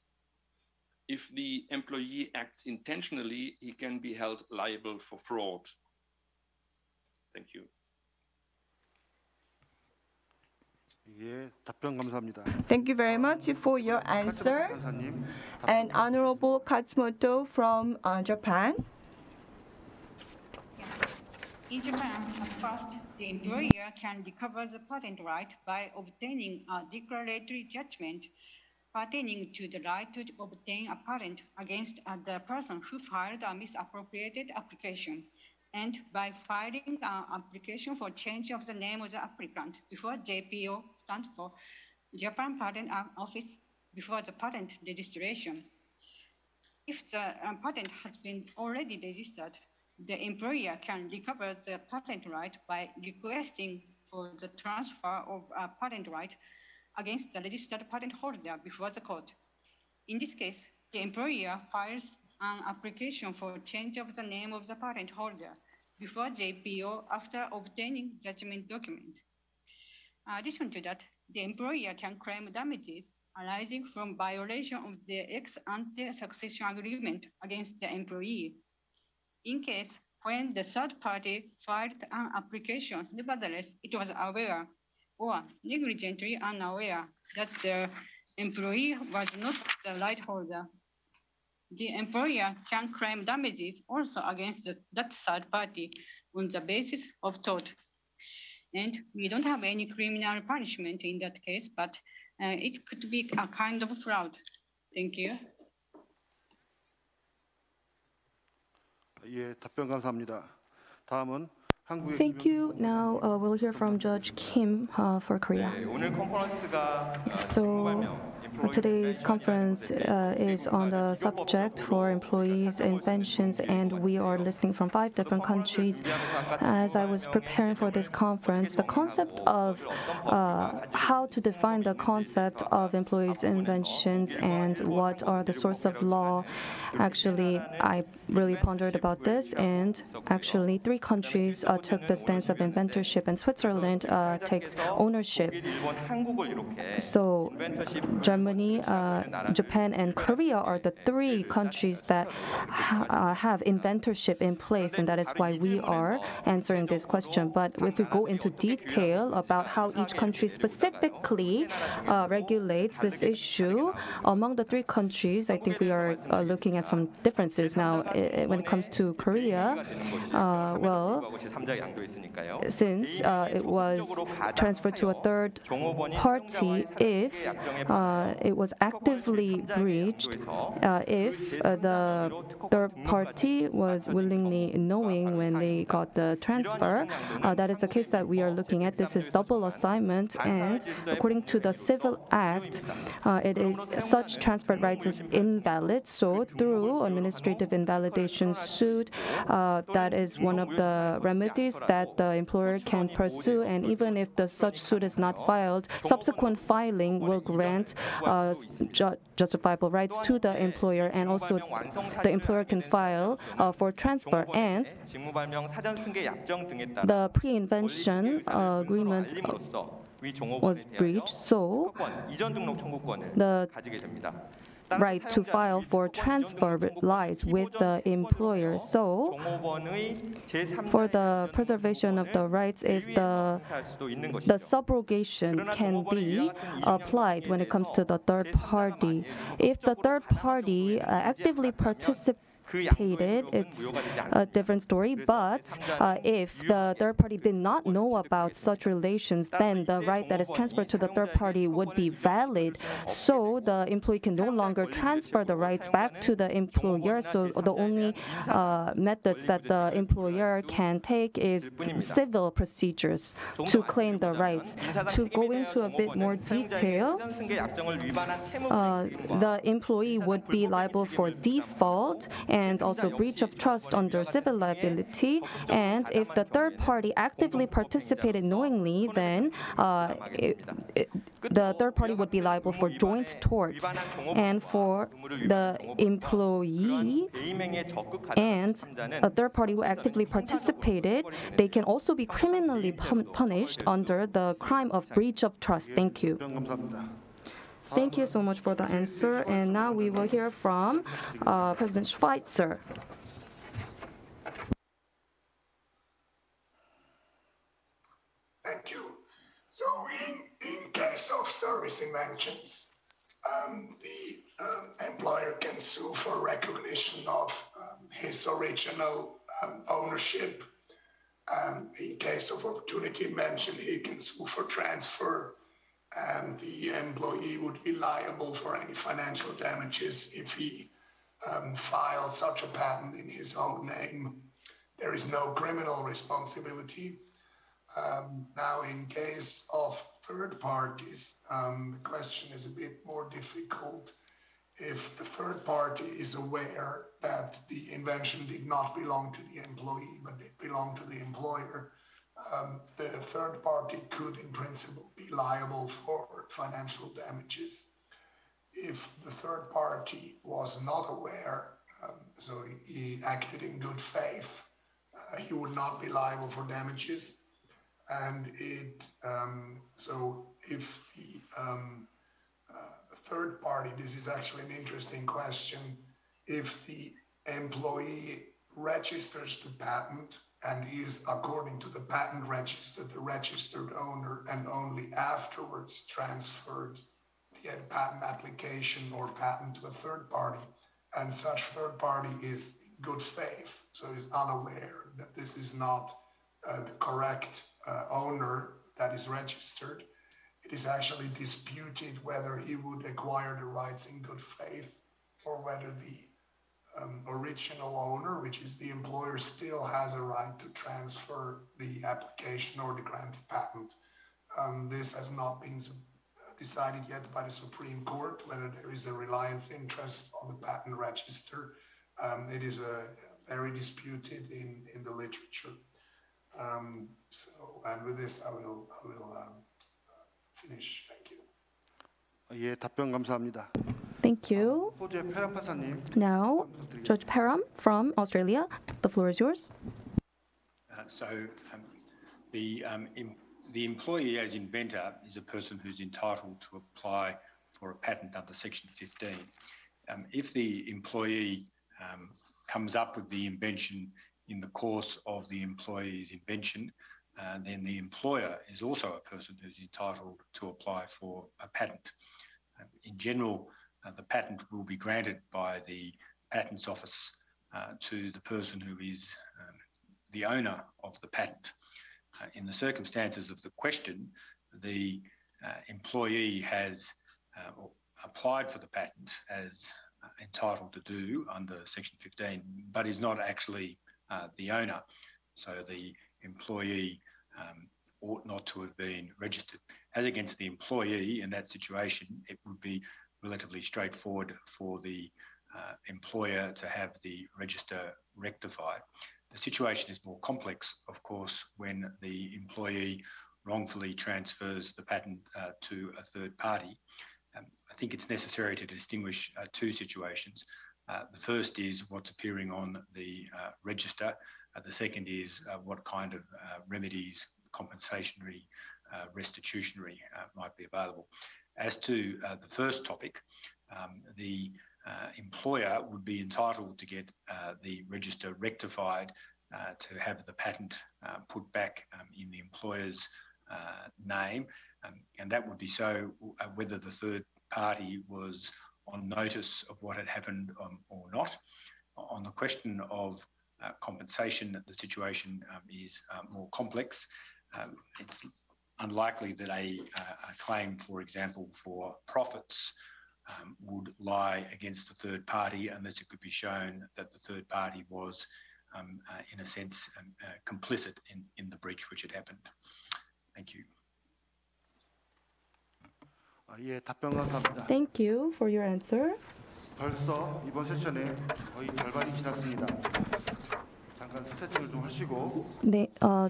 If the employee acts intentionally, he can be held liable for fraud. Thank you. 예, 답변 감사합니다. Thank you very much for your answer. And Honorable Katsumoto from Japan. Yes. In Japan, at first, the employer can recover the patent right by obtaining a declaratory judgment pertaining to the right to obtain a patent against the person who filed a misappropriated application, and by filing an application for change of the name of the applicant before JPO, stands for Japan Patent Office, before the patent registration. If the patent has been already registered, the employer can recover the patent right by requesting for the transfer of a patent right against the registered patent holder before the court. In this case, the employer files an application for change of the name of the patent holder before JPO after obtaining judgment document. In addition to that, the employer can claim damages arising from violation of the ex-ante succession agreement against the employee. In case when the third party filed an application, nevertheless, it was aware or negligently unaware that the employee was not the right holder, the employer can claim damages also against that third party on the basis of tort. And we don't have any criminal punishment in that case, but it could be a kind of fraud. Thank you. 예, 답변 감사합니다. 다음은 한국의 Thank you. Now we'll hear from Judge Kim for Korea. 오늘 컨퍼런스가 So Today's conference is on the subject for employees' inventions, and we are listening from 5 different countries. As I was preparing for this conference, the concept of how to define the concept of employees' inventions and what are the source of law, actually, I really pondered about this, and actually 3 countries took the stance of inventorship, and Switzerland takes ownership. So Germany, Japan, and Korea are the 3 countries that have inventorship in place, and that is why we are answering this question. But if we go into detail about how each country specifically regulates this issue, among the 3 countries, I think we are looking at some differences. Now, when it comes to Korea, well, since it was transferred to a third party, if it was actively breached, if the third party was willingly knowing when they got the transfer, that is the case that we are looking at. This is double assignment, and according to the Civil Act, it is such transfer rights is invalid. So through administrative invalidation suit, that is one of the remedies that the employer can pursue, and even if such suit is not filed, subsequent filing will grant justifiable rights to the employer, and also the employer can file for transfer. And the pre-invention agreement was breached, so the right to file for transfer lies with the employer. So, for the preservation of the rights, if the subrogation can be applied when it comes to the third party. If the third party actively participates, it's a different story. But if the third party did not know about such relations, then the right that is transferred to the third party would be valid. So the employee can no longer transfer the rights back to the employer. So the only methods that the employer can take is civil procedures to claim the rights. To go into a bit more detail, the employee would be liable for default and also breach of trust under civil liability. And if the third party actively participated knowingly, then the third party would be liable for joint torts. And for the employee and a third party who actively participated, they can also be criminally punished under the crime of breach of trust. Thank you. Thank you so much for the answer. And now we will hear from President Schweitzer. Thank you. So in case of service inventions, the employer can sue for recognition of his original ownership. In case of opportunity invention, he can sue for transfer, and the employee would be liable for any financial damages if he filed such a patent in his own name. There is no criminal responsibility. Now, in case of third parties, the question is a bit more difficult. If the third party is aware that the invention did not belong to the employee, but it belonged to the employer, the third party could, in principle, be liable for financial damages. If the third party was not aware, so he acted in good faith, he would not be liable for damages. And so if the third party, this is actually an interesting question, if the employee registers the patent and is, according to the patent register, the registered owner, and only afterwards transferred the patent application or patent to a third party, and such third party is in good faith, so is unaware that this is not the correct owner that is registered, it is actually disputed whether he would acquire the rights in good faith or whether the original owner, which is the employer, still has a right to transfer the application or the granted patent. This has not been decided yet by the Supreme Court whether there is a reliance interest on the patent register. It is very disputed in the literature. And with this, I will finish. Thank you. 예, 답변 감사합니다. Thank you. 호주의 페람 판사님. Now, Judge Param from Australia, the floor is yours. The employee as inventor is a person who's entitled to apply for a patent under Section 15. If the employee comes up with the invention in the course of the employee's invention, then the employer is also a person who's entitled to apply for a patent. In general, the patent will be granted by the Patents Office to the person who is the owner of the patent. In the circumstances of the question, the employee has applied for the patent as entitled to do under Section 15, but is not actually the owner. So the employee ought not to have been registered. As against the employee in that situation, it would be relatively straightforward for the employer to have the register rectified. The situation is more complex, of course, when the employee wrongfully transfers the patent to a third party. I think it's necessary to distinguish two situations. The first is what's appearing on the register. The second is what kind of remedies, compensatory, restitutionary might be available. As to the first topic, the employer would be entitled to get the register rectified to have the patent put back in the employer's name, and that would be so whether the third party was on notice of what had happened or not. On the question of compensation, the situation is more complex. It's unlikely that a claim, for example, for profits would lie against the third party unless it could be shown that the third party was, in a sense, complicit in the breach which had happened. Thank you. 예, 답변 감사합니다. Thank you for your answer. 벌써 이번 세션에 거의 절반이 지났습니다. 잠깐 스트레칭을 좀 하시고.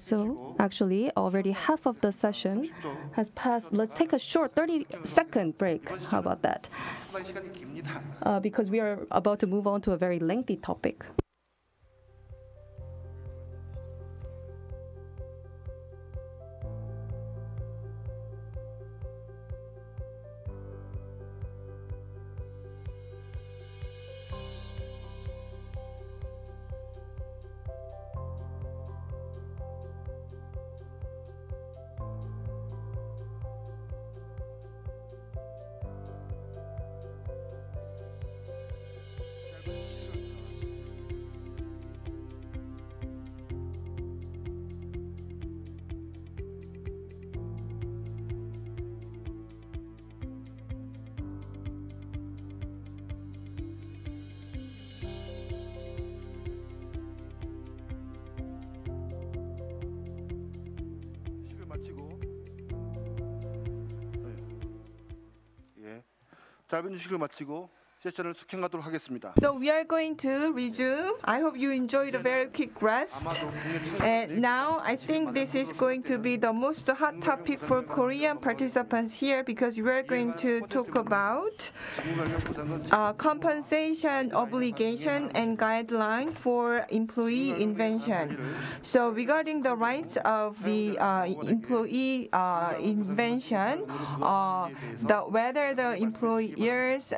So actually, already half of the session has passed. Let's take a short 30-second break. How about that? 시간이 깁니다. Because we are about to move on to a very lengthy topic. 짧은 휴식을 마치고 세션을 수행하도록 하겠습니다. So we are going to resume. I hope you enjoyed a very quick rest. And now I think this is going to be the most hot topic for Korean participants here because we are going to talk about compensation obligation and guideline for employee invention. So regarding the rights of the employee invention, whether the employers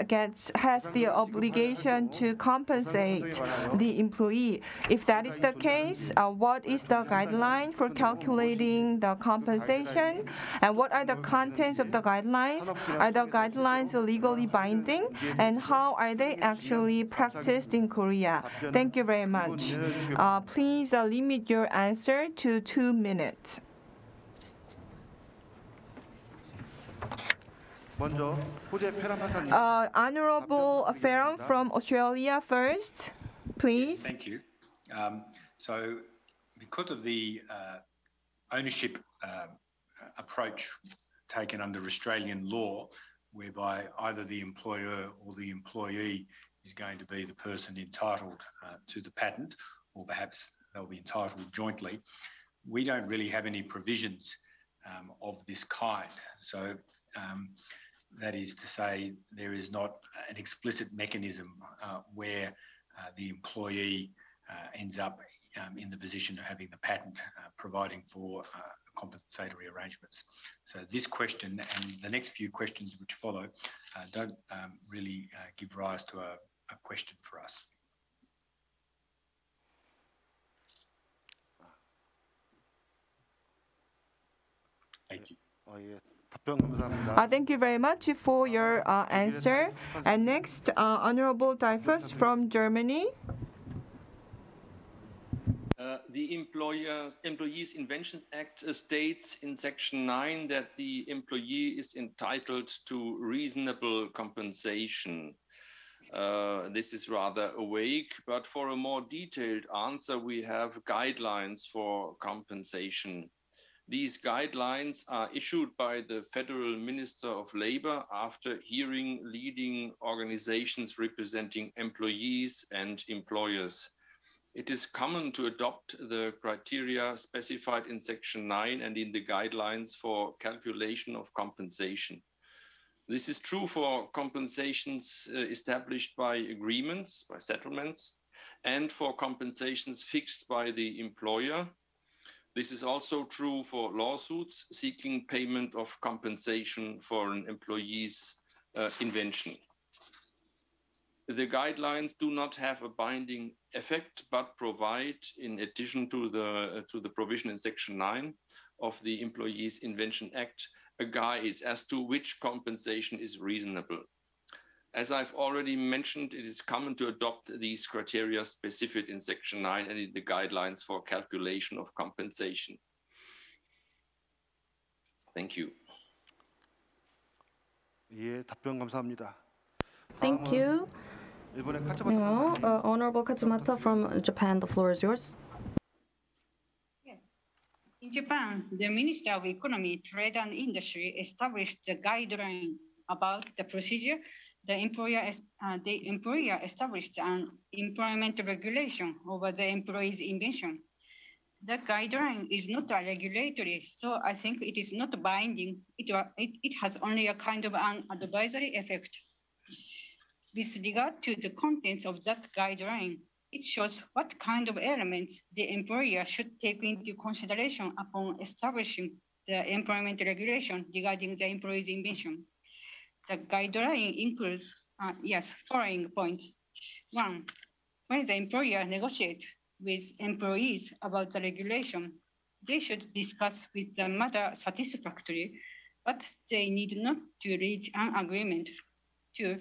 has the obligation to compensate the employee. If that is the case, what is the guideline for calculating the compensation? And what are the contents of the guidelines? Are the guidelines legally binding? And how are they actually practiced in Korea? Thank you very much. Please limit your answer to 2 minutes. 먼저 호주의 페람 판사님. Honorable Ferram from Australia first, please. Thank you. So, because of the ownership approach taken under Australian law, whereby either the employer or the employee is going to be the person entitled to the patent, or perhaps they'll be entitled jointly. We don't really have any provisions of this kind. So that is to say, there is not an explicit mechanism where the employee ends up in the position of having the patent, providing for compensatory arrangements. So this question and the next few questions which follow don't really give rise to a question for us. Thank you. Thank you very much for your answer. And next, Honorable Dreyfus from Germany. The Employees Inventions Act states in Section 9 that the employee is entitled to reasonable compensation. This is rather vague, but for a more detailed answer, we have guidelines for compensation. These guidelines are issued by the Federal Minister of Labor after hearing leading organizations representing employees and employers. It is common to adopt the criteria specified in Section 9 and in the guidelines for calculation of compensation. This is true for compensations established by agreements, by settlements, and for compensations fixed by the employer. This is also true for lawsuits seeking payment of compensation for an employee's invention. The guidelines do not have a binding effect, but provide, in addition to the provision in Section 9 of the Employees Invention Act, a guide as to which compensation is reasonable. As I've already mentioned, it is common to adopt these criteria specified in Section 9 and in the guidelines for calculation of compensation. Thank you. Thank you. Honorable Katsumata from Japan, the floor is yours. Yes. In Japan, the Minister of Economy, Trade and Industry established the guideline about the procedure. The employer established an employment regulation over the employee's invention. The guideline is not a regulatory, so I think it is not binding. It has only a kind of an advisory effect. With regard to the contents of that guideline, it shows what kind of elements the employer should take into consideration upon establishing the employment regulation regarding the employee's invention. The guideline includes, following points. 1, when the employer negotiates with employees about the regulation, they should discuss with the matter satisfactorily, but they need not to reach an agreement. 2,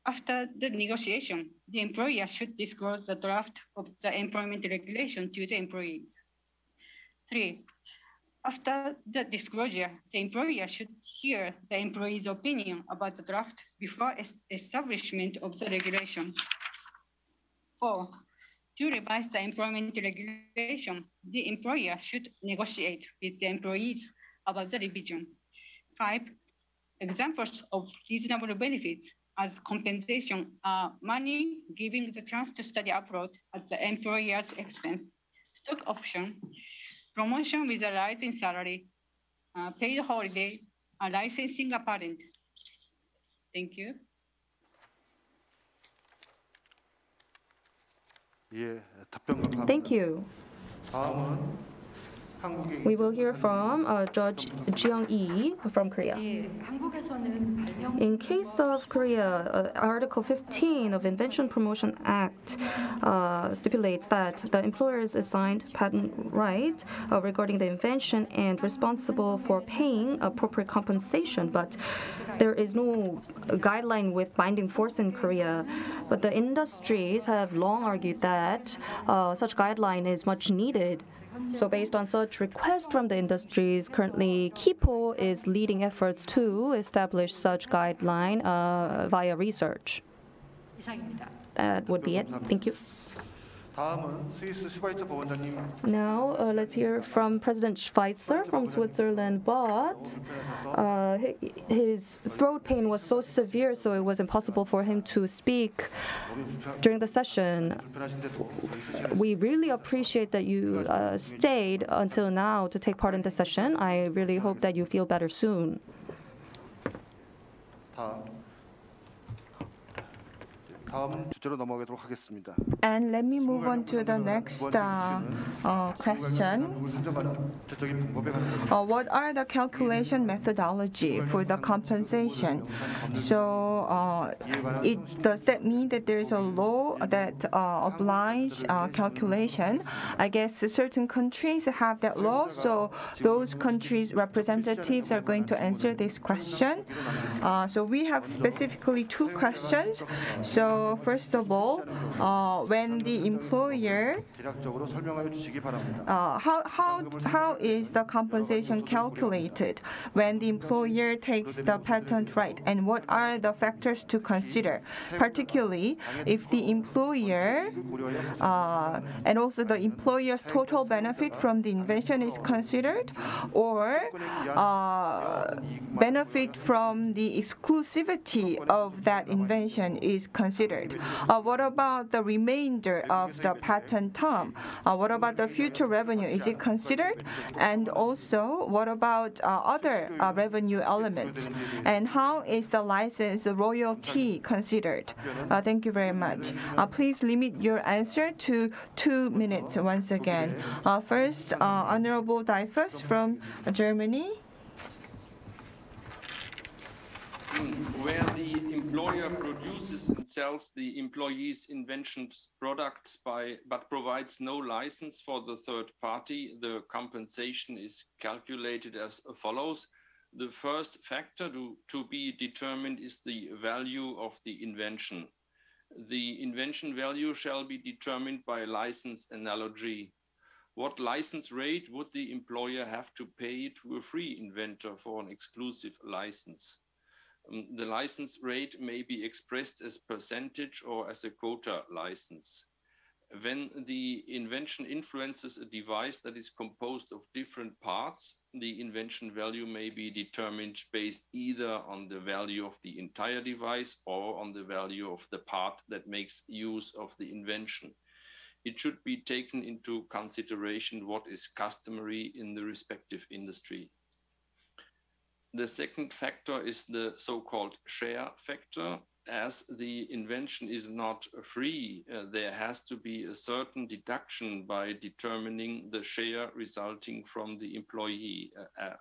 after the negotiation, the employer should disclose the draft of the employment regulation to the employees. 3, after the disclosure, the employer should hear the employee's opinion about the draft before establishment of the regulation. 4, to revise the employment regulation, the employer should negotiate with the employees about the revision. 5, examples of reasonable benefits as compensation are money, giving the chance to study abroad at the employer's expense, stock option, promotion with a rise in salary, paid holiday, licensing a patent. Thank you. Thank you. We will hear from Judge Jiyoung-ii from Korea. In case of Korea, Article 15 of Invention Promotion Act stipulates that the employer is assigned patent right regarding the invention and responsible for paying appropriate compensation, but there is no guideline with binding force in Korea. But the industries have long argued that such guideline is much needed. So based on such request from the industries, currently KIPO is leading efforts to establish such guideline via research. That would be it. Thank you. Now, let's hear from President Schweitzer from Switzerland, but his throat pain was so severe, so it was impossible for him to speak during the session. We really appreciate that you stayed until now to take part in the session. I really hope that you feel better soon. And let me move on to the next question. What are the calculation methodology for the compensation? So does that mean that there is a law that oblige calculation? I guess certain countries have that law, so those countries' representatives are going to answer this question. So we have specifically two questions. So first of all, when the employer, how is the compensation calculated when the employer takes the patent right, and what are the factors to consider, particularly if the employer and also the employer's total benefit from the invention is considered, or benefit from the exclusivity of that invention is considered. What about the remainder of the patent term? What about the future revenue? Is it considered? And also, what about other revenue elements? And how is the license royalty considered? Thank you very much. Please limit your answer to 2 minutes once again. First, Honorable Dreyfus from Germany. Where the employer produces and sells the employees' inventions products but provides no license for the third party, the compensation is calculated as follows. The first factor to be determined is the value of the invention. The invention value shall be determined by license analogy. What license rate would the employer have to pay to a free inventor for an exclusive license? The license rate may be expressed as percentage or as a quota license. When the invention influences a device that is composed of different parts, the invention value may be determined based either on the value of the entire device or on the value of the part that makes use of the invention. It should be taken into consideration what is customary in the respective industry. The second factor is the so-called share factor. As the invention is not free, there has to be a certain deduction by determining the share resulting from the employee. A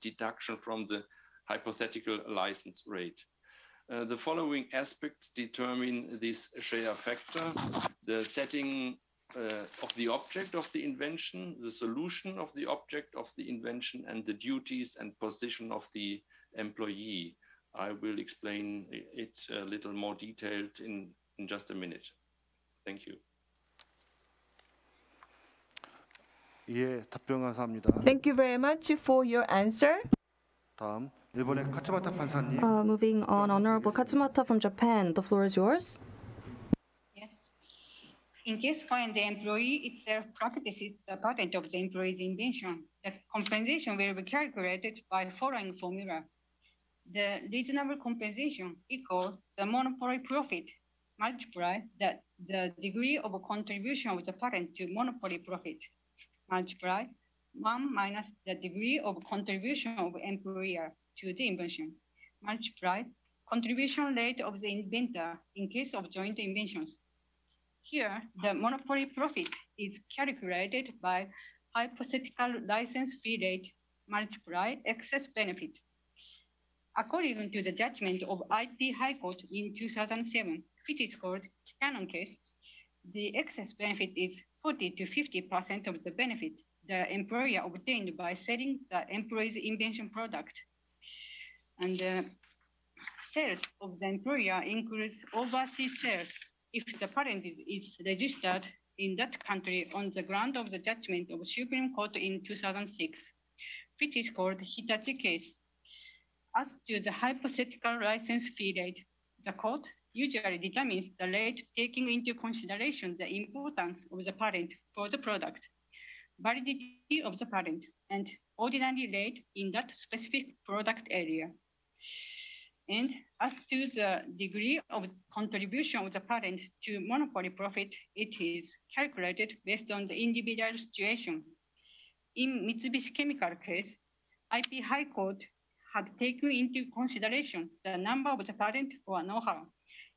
deduction from the hypothetical license rate. The following aspects determine this share factor: the setting of the object of the invention, the solution of the object of the invention, and the duties and position of the employee. I will explain it a little more detailed in just a minute. Thank you. Thank you very much for your answer. Moving on, Honorable Katsumata from Japan. The floor is yours. In case when the employee itself practices the patent of the employee's invention, the compensation will be calculated by the following formula. The reasonable compensation equals the monopoly profit multiplied the degree of contribution of the patent to monopoly profit multiplied 1 minus the degree of contribution of employer to the invention multiplied contribution rate of the inventor in case of joint inventions. Here, the monopoly profit is calculated by hypothetical license fee rate multiplied excess benefit. According to the judgment of IP High Court in 2007, which is called Canon case, the excess benefit is 40 to 50% of the benefit the employer obtained by selling the employee's invention product. And the sales of the employer includes overseas sales if the patent is registered in that country on the ground of the judgment of Supreme Court in 2006, which is called Hitachi case. As to the hypothetical license fee rate, the court usually determines the rate taking into consideration the importance of the patent for the product, validity of the patent, and ordinary rate in that specific product area. And as to the degree of contribution of the patent to monopoly profit, it is calculated based on the individual situation. In Mitsubishi Chemical case, IP High Court had taken into consideration the number of the patent or know-how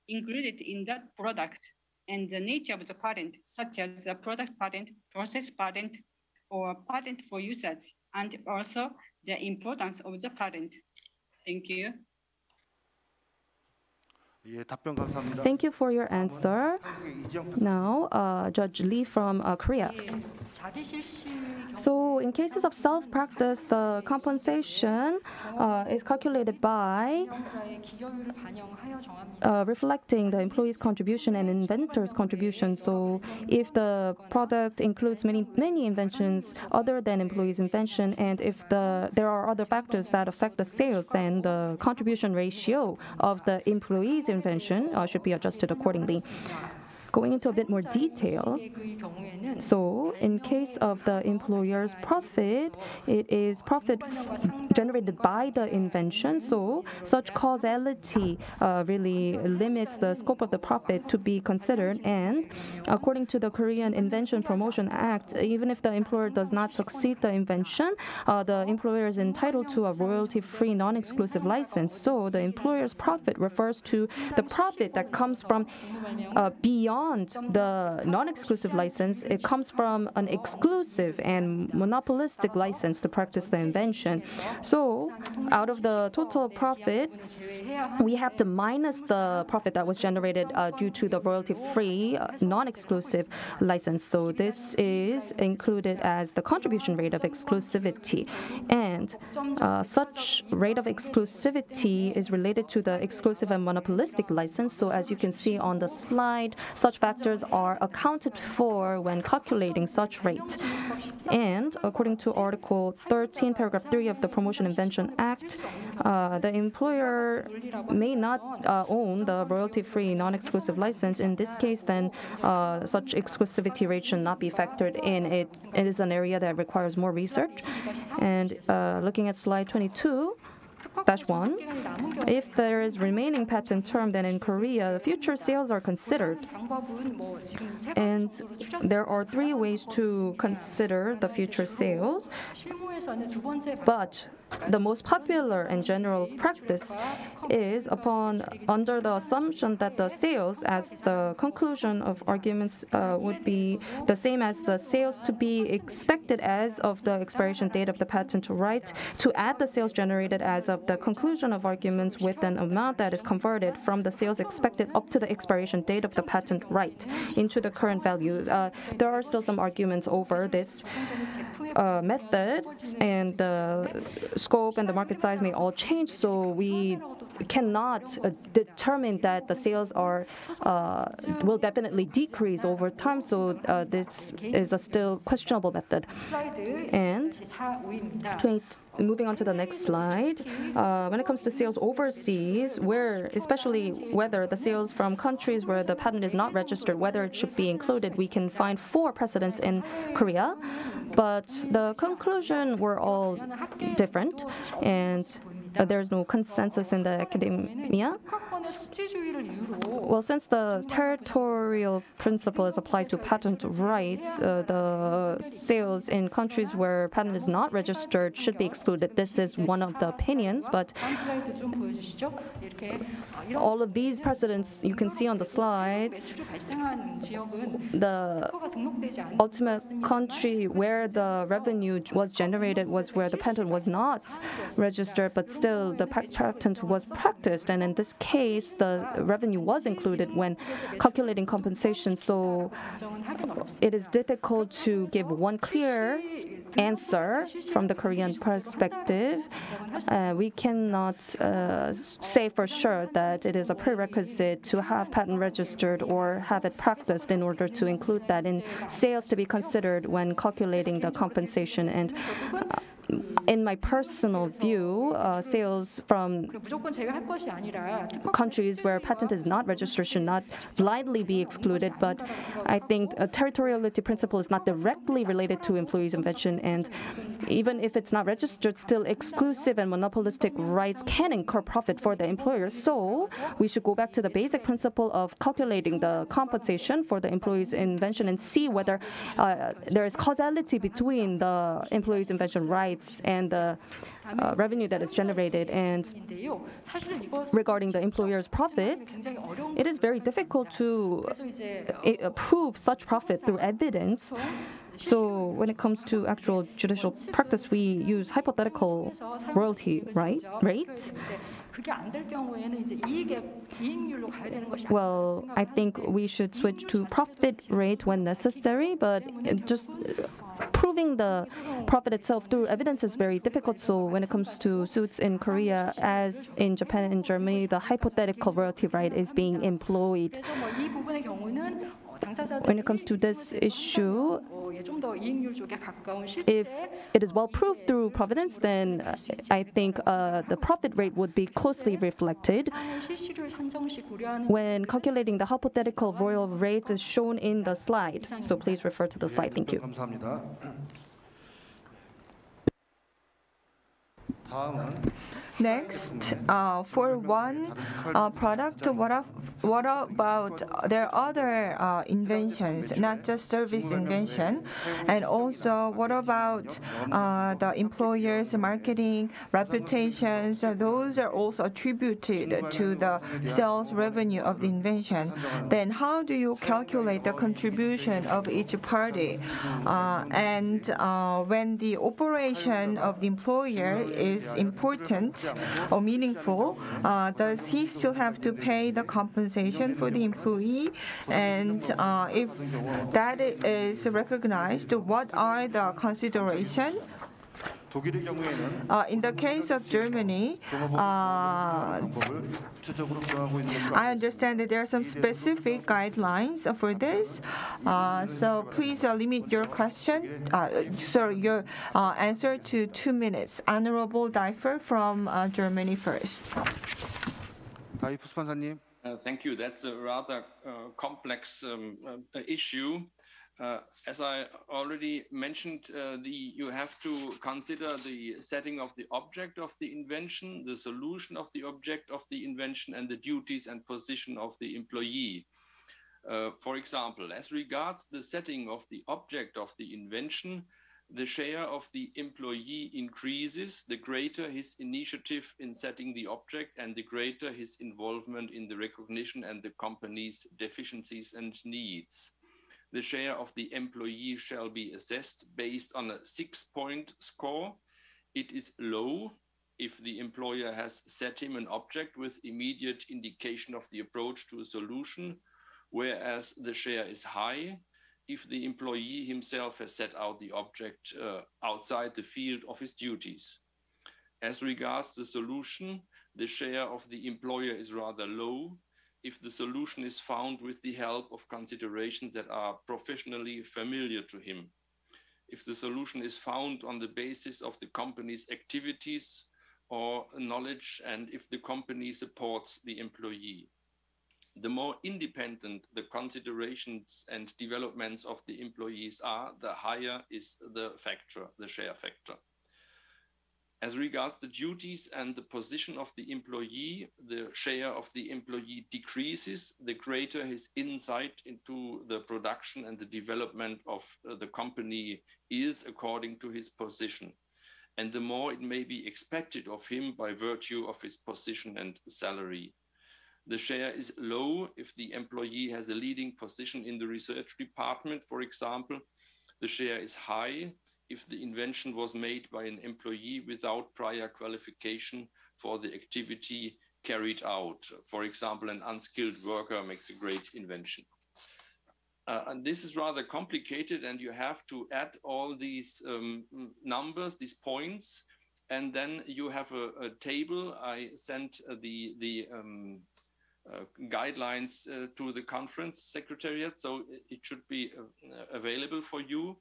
included in that product and the nature of the patent, such as the product patent, process patent, or patent for usage, and also the importance of the patent. Thank you. Thank you for your answer. Now, Judge Lee from Korea. So in cases of self-practice, the compensation is calculated by reflecting the employee's contribution and inventor's contribution. So if the product includes many inventions other than employee's invention, and if there are other factors that affect the sales, then the contribution ratio of the employee's invention should be adjusted accordingly. Going into a bit more detail, so in case of the employer's profit, it is profit generated by the invention, so such causality really limits the scope of the profit to be considered. And according to the Korean Invention Promotion Act, even if the employer does not succeed the invention, the employer is entitled to a royalty-free non-exclusive license. So the employer's profit refers to the profit that comes from beyond the non-exclusive license. It comes from an exclusive and monopolistic license to practice the invention. So out of the total profit, we have to minus the profit that was generated due to the royalty-free non-exclusive license. So this is included as the contribution rate of exclusivity. And such rate of exclusivity is related to the exclusive and monopolistic license. So as you can see on the slide, such factors are accounted for when calculating such rate. And according to Article 13, Paragraph 3 of the Promotion Invention Act, the employer may not own the royalty-free non-exclusive license. In this case, then such exclusivity rate should not be factored in. It is an area that requires more research. And looking at slide 22, -1, if there is remaining patent term, then in Korea, future sales are considered. And there are 3 ways to consider the future sales. But the most popular and general practice is under the assumption that the sales as the conclusion of arguments would be the same as the sales to be expected as of the expiration date of the patent right, to add the sales generated as of the conclusion of arguments with an amount that is converted from the sales expected up to the expiration date of the patent right into the current value. There are still some arguments over this method, and the scope and the market size may all change, so we cannot determine that the sales will definitely decrease over time. So this is a still questionable method. And moving on to the next slide, when it comes to sales overseas, especially whether the sales from countries where the patent is not registered, whether it should be included, we can find 4 precedents in Korea, but the conclusion were all different, and there's no consensus in the academia. Well, since the territorial principle is applied to patent rights, the sales in countries where patent is not registered should be excluded. This is one of the opinions, but all of these precedents you can see on the slides. The ultimate country where the revenue was generated was where the patent was not registered, but still the patent was practiced, and in this case the revenue was included when calculating compensation. So it is difficult to give one clear answer from the Korean perspective. We cannot say for sure that it is a prerequisite to have patent registered or have it practiced in order to include that in sales to be considered when calculating the compensation. And in my personal view, sales from countries where patent is not registered should not blindly be excluded, but I think a territoriality principle is not directly related to employees' invention, and even if it's not registered, still exclusive and monopolistic rights can incur profit for the employer. So we should go back to the basic principle of calculating the compensation for the employee's invention and see whether there is causality between the employee's invention rights and the revenue that is generated. And regarding the employer's profit, it is very difficult to prove such profit through evidence. So when it comes to actual judicial practice, we use hypothetical royalty rate. Well, I think we should switch to profit rate when necessary, but just proving the profit itself through evidence is very difficult. So when it comes to suits in Korea, as in Japan and Germany, the hypothetical royalty rate is being employed. When it comes to this issue, if it is well proved through providence, then I think the profit rate would be closely reflected. When calculating the hypothetical royal rate is shown in the slide. So please refer to the slide. Thank you. Next, for one product, what about their other inventions, not just service invention? And also, what about the employer's marketing, reputations? Those are also attributed to the sales revenue of the invention. Then how do you calculate the contribution of each party? And when the operation of the employer is important or meaningful, does he still have to pay the compensation for the employee? And if that is recognized, what are the considerations? In the case of Germany, I understand that there are some specific guidelines for this. So please limit your your answer to 2 minutes. Honorable Daifer from Germany first. Thank you. That's a rather complex issue. As I already mentioned, you have to consider the setting of the object of the invention, the solution of the object of the invention, and the duties and position of the employee. For example, as regards the setting of the object of the invention, the share of the employee increases, the greater his initiative in setting the object and the greater his involvement in the recognition and the company's deficiencies and needs. The share of the employee shall be assessed based on a 6-point score. It is low if the employer has set him an object with immediate indication of the approach to a solution, whereas the share is high if the employee himself has set out the object outside the field of his duties. As regards the solution, the share of the employer is rather low if the solution is found with the help of considerations that are professionally familiar to him. If the solution is found on the basis of the company's activities or knowledge, and if the company supports the employee. The more independent the considerations and developments of the employees are, the higher is the factor, the share factor. As regards the duties and the position of the employee, the share of the employee decreases, the greater his insight into the production and the development of the company is according to his position, and the more it may be expected of him by virtue of his position and salary. The share is low if the employee has a leading position in the research department, for example. The share is high if the invention was made by an employee without prior qualification for the activity carried out. For example, an unskilled worker makes a great invention. And this is rather complicated, and you have to add all these numbers, these points, and then you have a table. I sent the guidelines to the conference secretariat, so it should be available for you.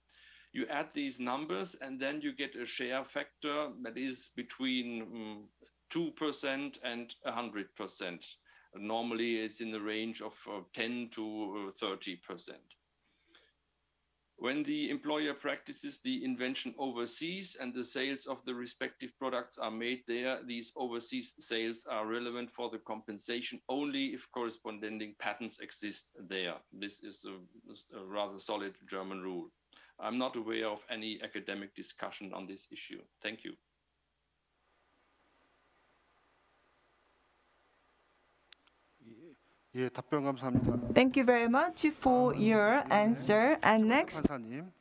You add these numbers and then you get a share factor that is between 2% and 100%. Normally it's in the range of 10 to 30%. When the employer practices the invention overseas and the sales of the respective products are made there, these overseas sales are relevant for the compensation only if corresponding patents exist there. This is a rather solid German rule. I'm not aware of any academic discussion on this issue. Thank you. 예, 답변 감사합니다. Thank you very much for your answer. And next, 판사님,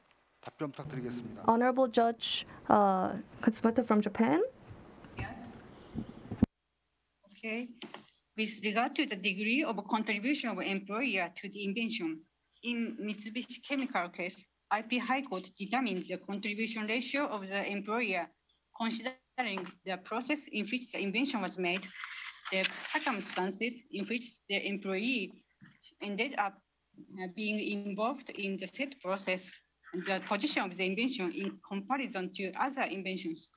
답변 부탁드리겠습니다. Honorable Judge Katsumata from Japan. Yes. Okay. With regard to the degree of contribution of employer to the invention, in Mitsubishi Chemical case, IP High Court determined the contribution ratio of the employer, considering the process in which the invention was made, the circumstances in which the employee ended up being involved in the said process, and the position of the invention in comparison to other inventions,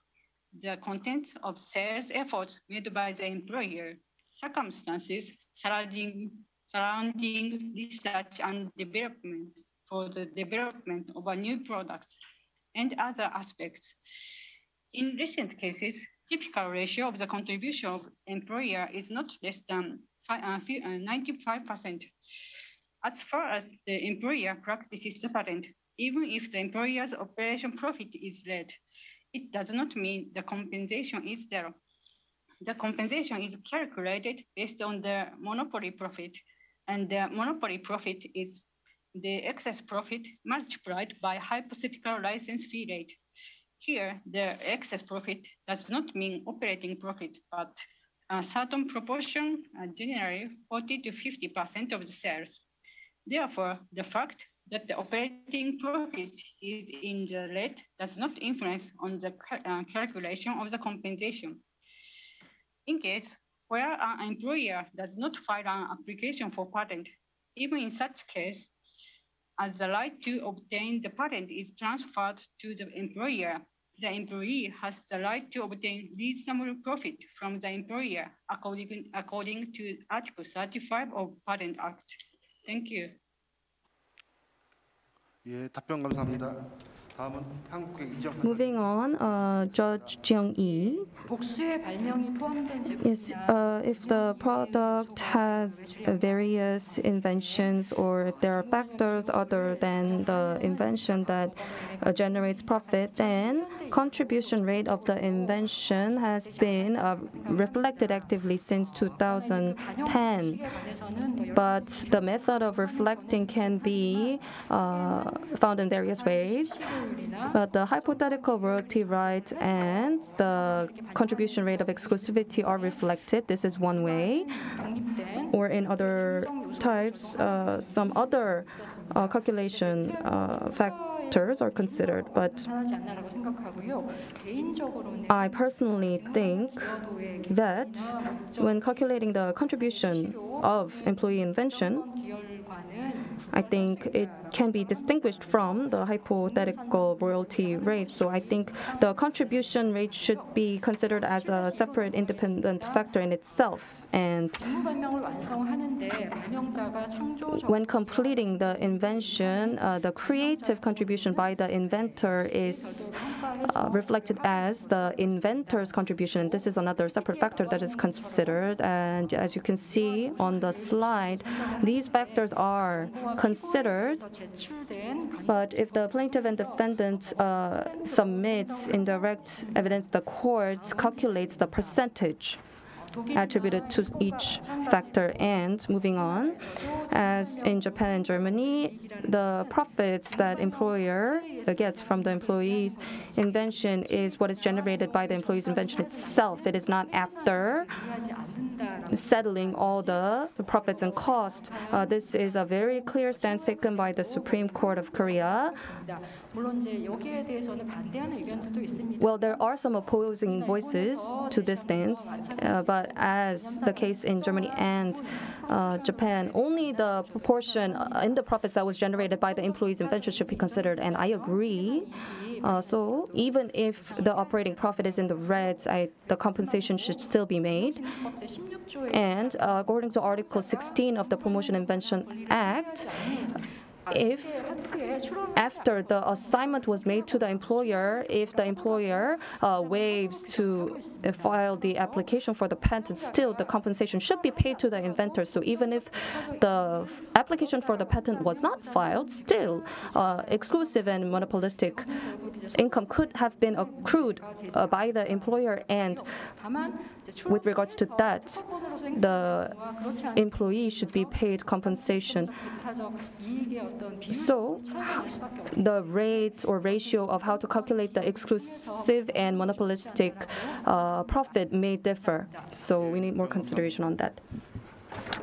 the content of sales efforts made by the employer, circumstances surrounding research and development for the development of a new products, and other aspects. In recent cases, typical ratio of the contribution of employer is not less than 95%. As far as the employer practices the patent, even if the employer's operation profit is led, it does not mean the compensation is zero. The compensation is calculated based on the monopoly profit, and the monopoly profit is the excess profit multiplied by hypothetical license fee rate. Here, the excess profit does not mean operating profit, but a certain proportion, generally 40 to 50% of the sales. Therefore, the fact that the operating profit is in the red does not influence on the calculation of the compensation. In case where an employer does not file an application for patent, even in such case, as the right to obtain the patent is transferred to the employee has the right to obtain reasonable profit from the employer according to Article 35 of Patent Act. Thank you. 예, 답변 감사합니다. 다음은 한국의 이정판. Moving on, Judge Jeong-이. 복수의 발명이 포함된 Yes, if the product has various inventions or if there are factors other than the invention that generates profit, then contribution rate of the invention has been reflected actively since 2010. But the method of reflecting can be found in various ways. But the hypothetical royalty rate and the contribution rate of exclusivity are reflected. This is one way. Or in other types, some other calculation factors are considered. But I personally think that when calculating the contribution of employee invention, I think it can be distinguished from the hypothetical royalty rate. So I think the contribution rate should be considered as a separate independent factor in itself. And when completing the invention, the creative contribution by the inventor is reflected as the inventor's contribution. And this is another separate factor that is considered. And as you can see on the slide, these factors are considered. But if the plaintiff and defendant submits indirect evidence, the court calculates the percentage attributed to each factor. And moving on, as in Japan and Germany, the profits that employer gets from the employee's invention is what is generated by the employee's invention itself. It is not after settling all the profits and costs. This is a very clear stance taken by the Supreme Court of Korea. Well, there are some opposing voices to this stance, but But as the case in Germany and Japan, only the proportion in the profits that was generated by the employees' invention should be considered, and I agree. So even if the operating profit is in the reds, the compensation should still be made. And according to Article 16 of the Promotion Invention Act, if after the assignment was made to the employer, if the employer waives to file the application for the patent, still the compensation should be paid to the inventor. So even if the application for the patent was not filed, still exclusive and monopolistic income could have been accrued by the employer, and with regards to that, the employee should be paid compensation. So the rate or ratio of how to calculate the exclusive and monopolistic profit may differ. So we need more consideration on that.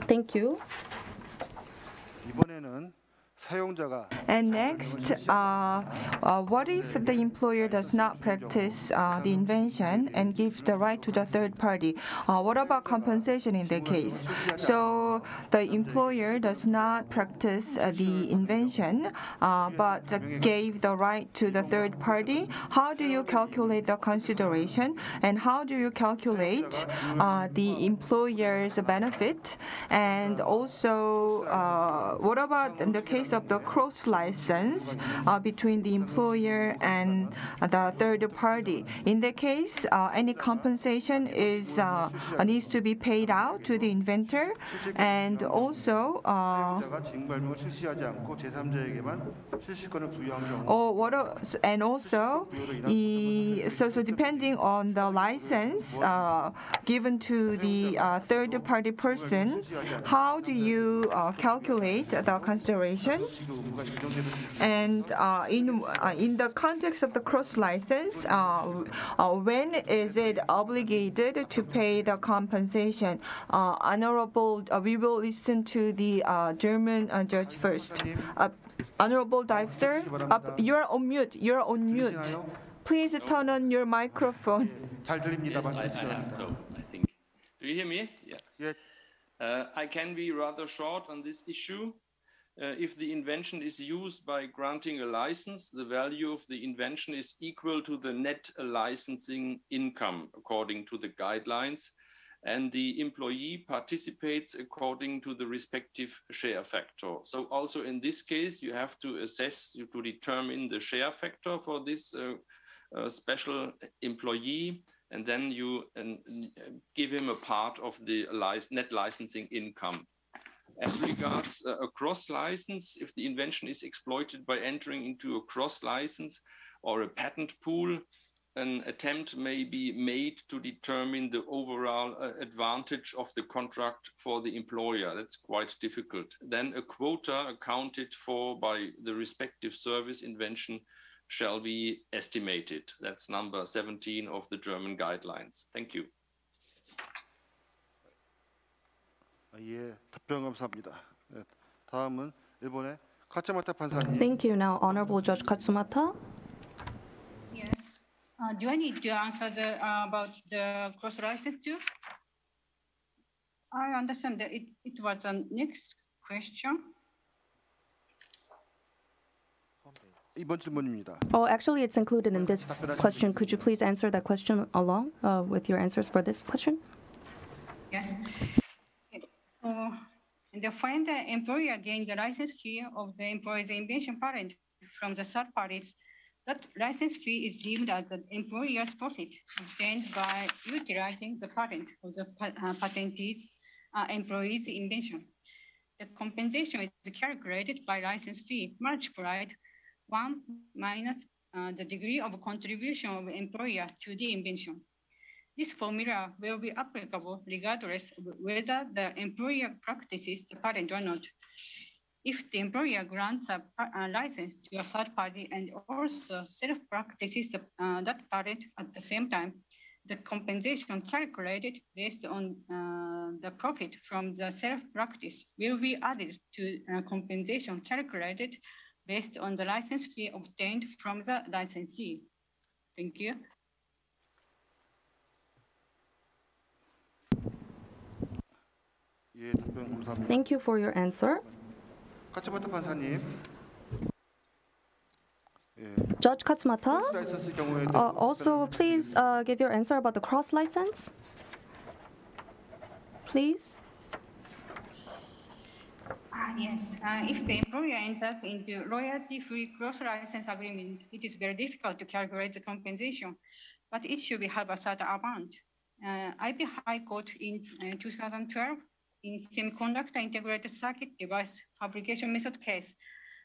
Thank you. And next, what if the employer does not practice the invention and gives the right to the third party? What about compensation in that case? So the employer does not practice the invention, but gave the right to the third party. How do you calculate the consideration, and how do you calculate the employer's benefit? And also, what about in the case of the cross license between the employer and the third party? In that case, any compensation needs to be paid out to the inventor, and also so depending on the license given to the third party person, how do you calculate the consideration? And in the context of the cross license, when is it obligated to pay the compensation? Honorable, we will listen to the German judge first. Honorable Diver, you're on mute. You're on mute. Please turn on your microphone. Yes, I have to, I think. Do you hear me? Yeah. Yes. I can be rather short on this issue. If the invention is used by granting a license, the value of the invention is equal to the net licensing income according to the guidelines, and the employee participates according to the respective share factor. So also in this case, you have to assess, to determine the share factor for this special employee, and then you give him a part of the net licensing income. As regards a cross license, if the invention is exploited by entering into a cross license or a patent pool, an attempt may be made to determine the overall advantage of the contract for the employer. That's quite difficult. Then a quota accounted for by the respective service invention shall be estimated. That's number 17 of the German guidelines. Thank you. 예, 답변 감사합니다. 다음은 일본의 카츠마타 판사님. Thank you. Now, Honorable Judge Katsumata. Yes. Do I need to answer about the cross license too? I understand that it was the next question. 이번 질문입니다. Oh, actually, it's included in this question. Could you please answer that question along with your answers for this question? Yes. So, when the employer gained the license fee of the employee's invention patent from the third parties, that license fee is deemed as the employer's profit obtained by utilizing the patent of the patentee's employee's invention. The compensation is calculated by license fee multiplied 1 minus the degree of contribution of employer to the invention. This formula will be applicable regardless of whether the employer practices the patent or not. If the employer grants a license to a third party and also self-practices that patent at the same time, the compensation calculated based on the profit from the self-practice will be added to compensation calculated based on the license fee obtained from the licensee. Thank you. Thank you for your answer. 카츠마타 판사님. Judge Katsumata, also please give your answer about the cross license. Please. Yes, if the employer enters into royalty-free cross-license agreement, it is very difficult to calculate the compensation, but it should have a certain amount. IP High Court in 2012, in semiconductor integrated circuit device fabrication method case,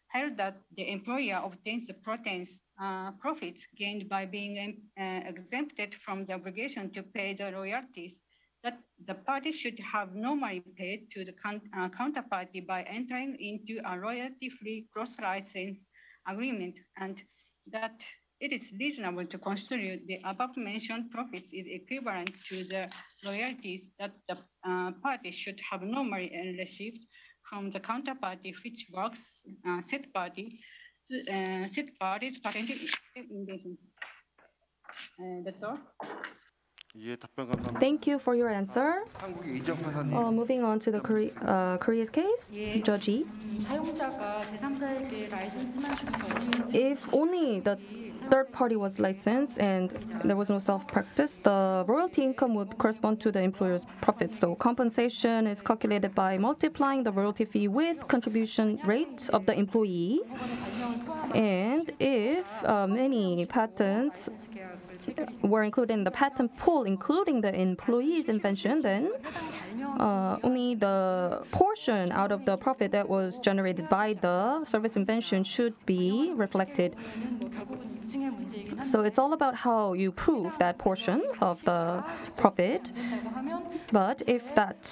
held that the employer obtains the profits gained by being exempted from the obligation to pay the royalties that the party should have normally paid to the counterparty by entering into a royalty-free cross-license agreement, and that it is reasonable to consider the above-mentioned profits is equivalent to the royalties that the party should have normally received from the counterparty, which works said party's patented inventions. That's all. Thank you for your answer. Moving on to the Korea's case, Judge Lee. If only the third party was licensed and there was no self-practice, the royalty income would correspond to the employer's profit. So compensation is calculated by multiplying the royalty fee with contribution rate of the employee. And if many patents were included in the patent pool, including the employees' invention, then only the portion out of the profit that was generated by the service invention should be reflected. So it's all about how you prove that portion of the profit. But if that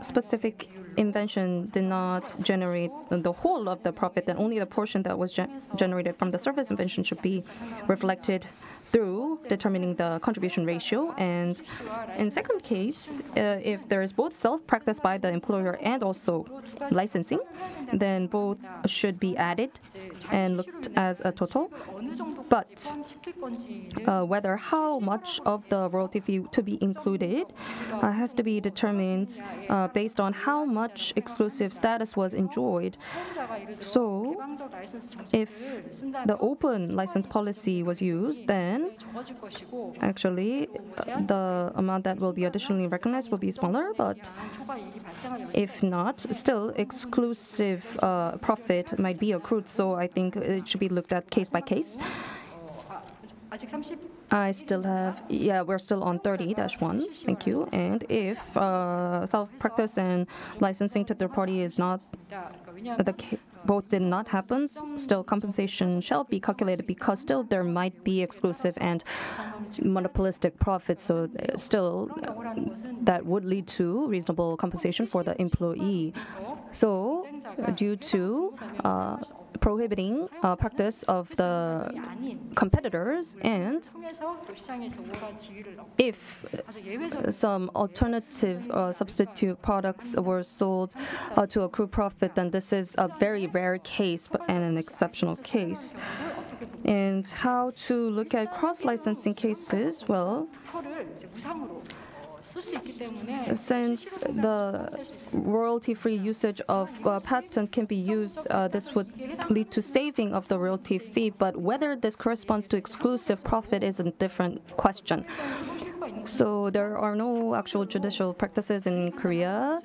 specific invention did not generate the whole of the profit, then only the portion that was generated from the service invention should be reflected through determining the contribution ratio. And in second case, if there is both self-practice by the employer and also licensing, then both should be added and looked as a total. But whether how much of the royalty fee to be included has to be determined based on how much exclusive status was enjoyed. So if the open license policy was used, then actually the amount that will be additionally recognized will be smaller, but if not, still exclusive profit might be accrued. So I think it should be looked at case by case. I still have, we're still on 30-1. Thank you. And if self-practice and licensing to third party is not both did not happen, still compensation shall be calculated because still there might be exclusive and monopolistic profits. So still that would lead to reasonable compensation for the employee. So due to prohibiting practice of the competitors, and if some alternative substitute products were sold to accrue profit, then this is a very rare case and an exceptional case. And how to look at cross-licensing cases? Well, since the royalty-free usage of patent can be used, this would lead to saving of the royalty fee, but whether this corresponds to exclusive profit is a different question. So there are no actual judicial practices in Korea,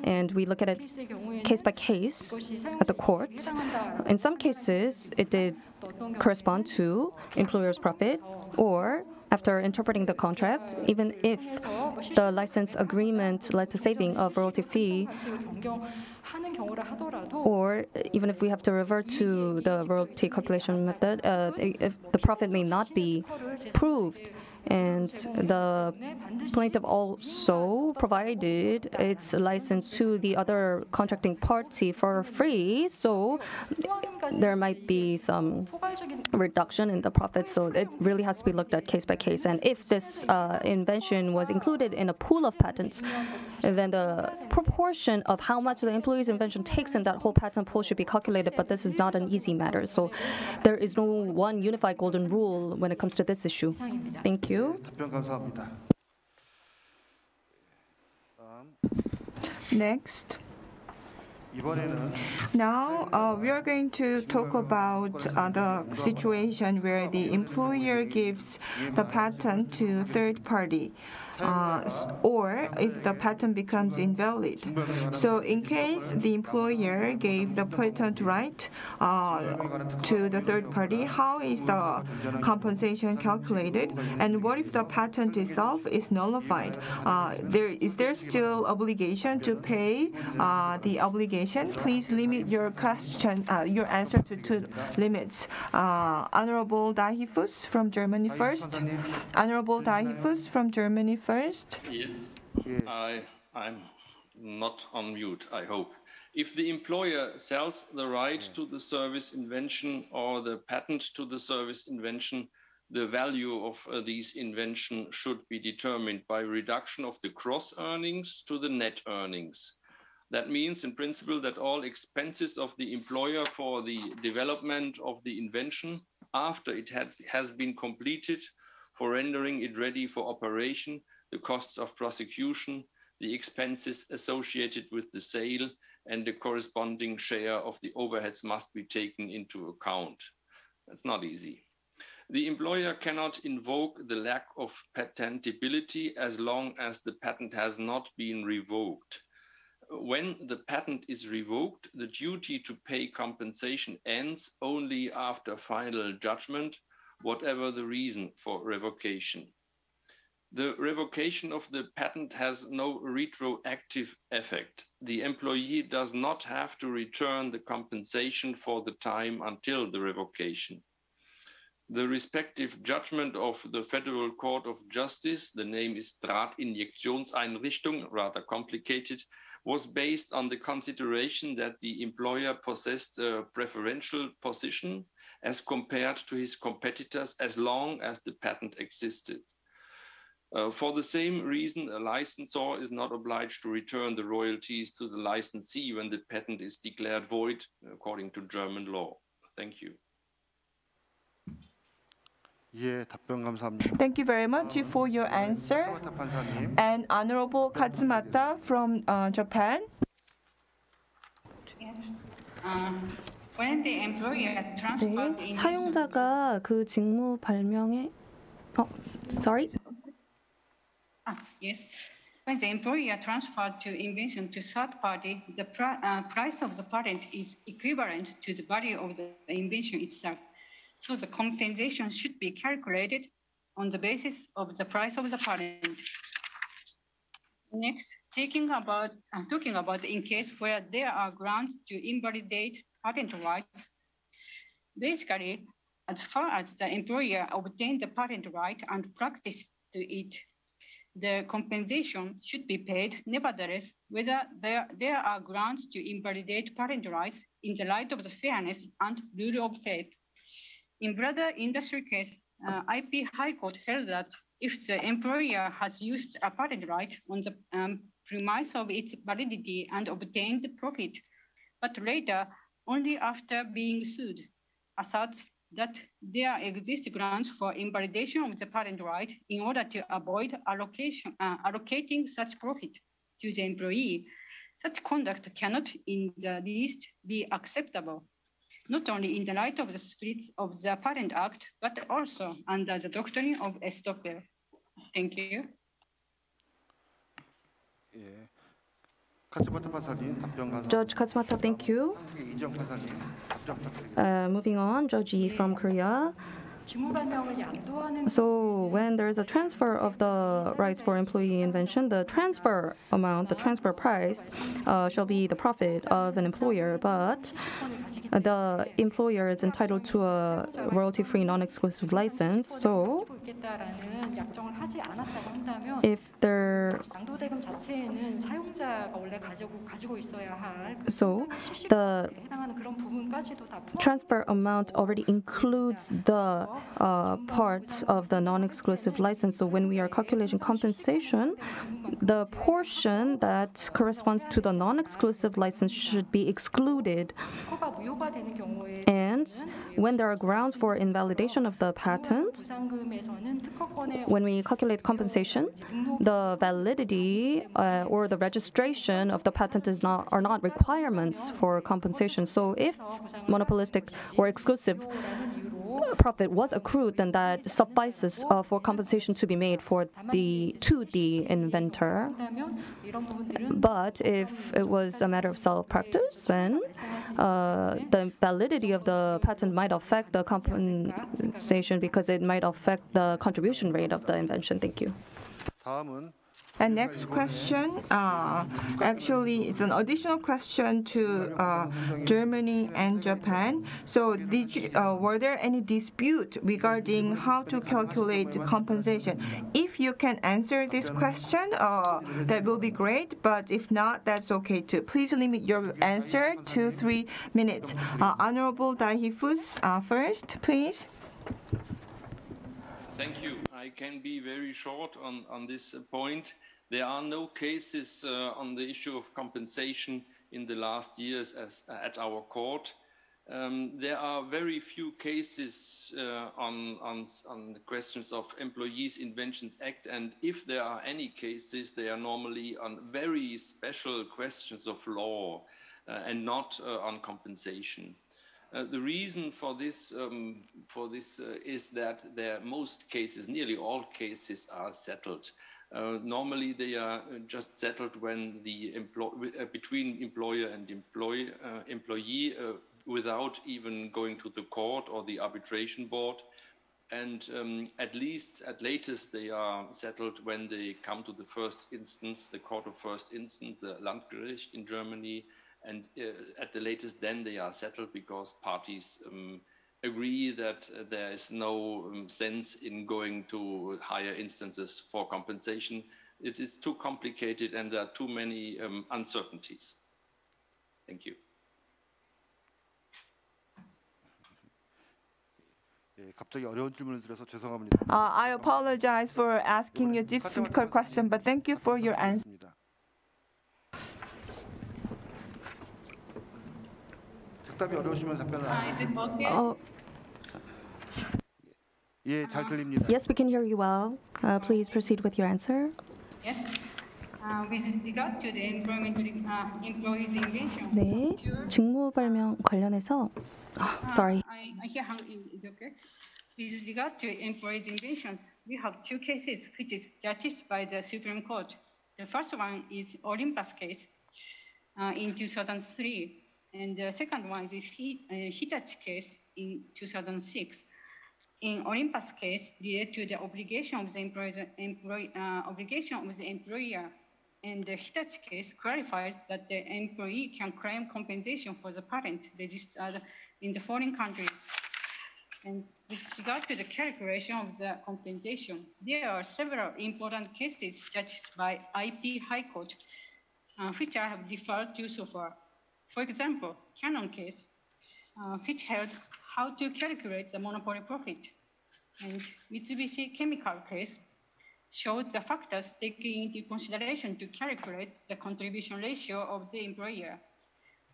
and we look at it case by case at the court. In some cases, it did correspond to employer's profit, or after interpreting the contract, even if the license agreement led to saving of royalty fee, or even if we have to revert to the royalty calculation method, if the profit may not be proved. And the plaintiff also provided its license to the other contracting party for free, so there might be some reduction in the profit. So it really has to be looked at case by case. And if this invention was included in a pool of patents, then the proportion of how much the employee's invention takes in that whole patent pool should be calculated, but this is not an easy matter. So there is no one unified golden rule when it comes to this issue. Thank you. Next. Now we are going to talk about the situation where the employer gives the patent to a third party. Or if the patent becomes invalid. So in case the employer gave the patent right to the third party, how is the compensation calculated? And what if the patent itself is nullified? Is there still obligation to pay the obligation? Please limit your question, your answer to 2 limits. Honorable Dahifus from Germany first. Honorable Dahifus from Germany first. Yes, I'm not on mute, I hope. If the employer sells the right to the service invention or the patent to the service invention, the value of these invention should be determined by reduction of the gross earnings to the net earnings. That means, in principle, that all expenses of the employer for the development of the invention after it has been completed, for rendering it ready for operation, the costs of prosecution, the expenses associated with the sale, and the corresponding share of the overheads must be taken into account. That's not easy. The employer cannot invoke the lack of patentability as long as the patent has not been revoked. When the patent is revoked, the duty to pay compensation ends only after final judgment, whatever the reason for revocation. The revocation of the patent has no retroactive effect. The employee does not have to return the compensation for the time until the revocation. The respective judgment of the Federal Court of Justice, the name is Drahtinjektionseinrichtung, rather complicated, was based on the consideration that the employer possessed a preferential position as compared to his competitors as long as the patent existed. For the same reason, a licensor is not obliged to return the royalties to the licensee when the patent is declared void, according to German law. Thank you. Thank you very much for your answer. And Honorable Katsumata from Japan. Yes. When the employer transferred the 사용자가 그 직무 발명에 sorry. Yes. When the employer transferred to invention to third party, the price of the patent is equivalent to the value of the invention itself. So the compensation should be calculated on the basis of the price of the patent. Next, talking about in case where there are grounds to invalidate patent rights. Basically, as far as the employer obtained the patent right and practiced to it, the compensation should be paid. Nevertheless, whether there are grounds to invalidate patent rights in the light of the fairness and rule of faith. In brother industry case, IP High Court held that if the employer has used a patent right on the premise of its validity and obtained profit, but later, only after being sued, asserts that there exist grounds for invalidation of the patent right in order to avoid allocating such profit to the employee, such conduct cannot in the least be acceptable, not only in the light of the spirits of the Patent Act, but also under the doctrine of estoppel. Thank you. Judge Katsumata, thank you. Moving on, Judge Yi from Korea. So when there is a transfer of the rights for employee invention, the transfer amount, the transfer price shall be the profit of an employer, but the employer is entitled to a royalty-free non-exclusive license. So if there the transfer amount already includes the parts of the non-exclusive license. So when we are calculating compensation, the portion that corresponds to the non-exclusive license should be excluded. And when there are grounds for invalidation of the patent, when we calculate compensation, the validity or the registration of the patent are not requirements for compensation. So if monopolistic or exclusive profit was accrued, then that suffices for compensation to be made to the inventor. But if it was a matter of self-practice, then the validity of the patent might affect the compensation because it might affect the contribution rate of the invention. Thank you. And next question, actually, it's an additional question to Germany and Japan. So, were there any dispute regarding how to calculate compensation? If you can answer this question, that will be great. But if not, that's okay too. Please limit your answer to 3 minutes. Honorable Daihifus, first, please. Thank you. I can be very short on this point. There are no cases on the issue of compensation in the last years at our court. There are very few cases on the questions of Employees Inventions Act, and if there are any cases, they are normally on very special questions of law and not on compensation. The reason for this is that most cases, nearly all cases, are settled. Normally, they are just settled when between employer and employee without even going to the court or the arbitration board. And at latest, they are settled when they come to the first instance, the court of first instance, the Landgericht in Germany. And at the latest, then they are settled because parties agree that there is no sense in going to higher instances for compensation. It is too complicated and there are too many uncertainties. Thank you. I apologize for asking you a difficult question, but thank you for your answer. Is it okay? Oh. Yes, we can hear you well. Please proceed with your answer. Yes. With regard to the employees invention. 네, 직무 발명 관련해서. Sorry. I hear how it's okay. With regard to employees inventions, we have two cases which is judged by the Supreme Court. The first one is Olympus Case in 2003. And the second one is Hitachi case in 2006. In Olympus case, related to the obligation of the employer, and the Hitachi case clarified that the employee can claim compensation for the patent registered in the foreign countries. And with regard to the calculation of the compensation, there are several important cases judged by IP High Court, which I have referred to so far. For example, Canon case, which held how to calculate the monopoly profit, and Mitsubishi Chemical case showed the factors taken into consideration to calculate the contribution ratio of the employer.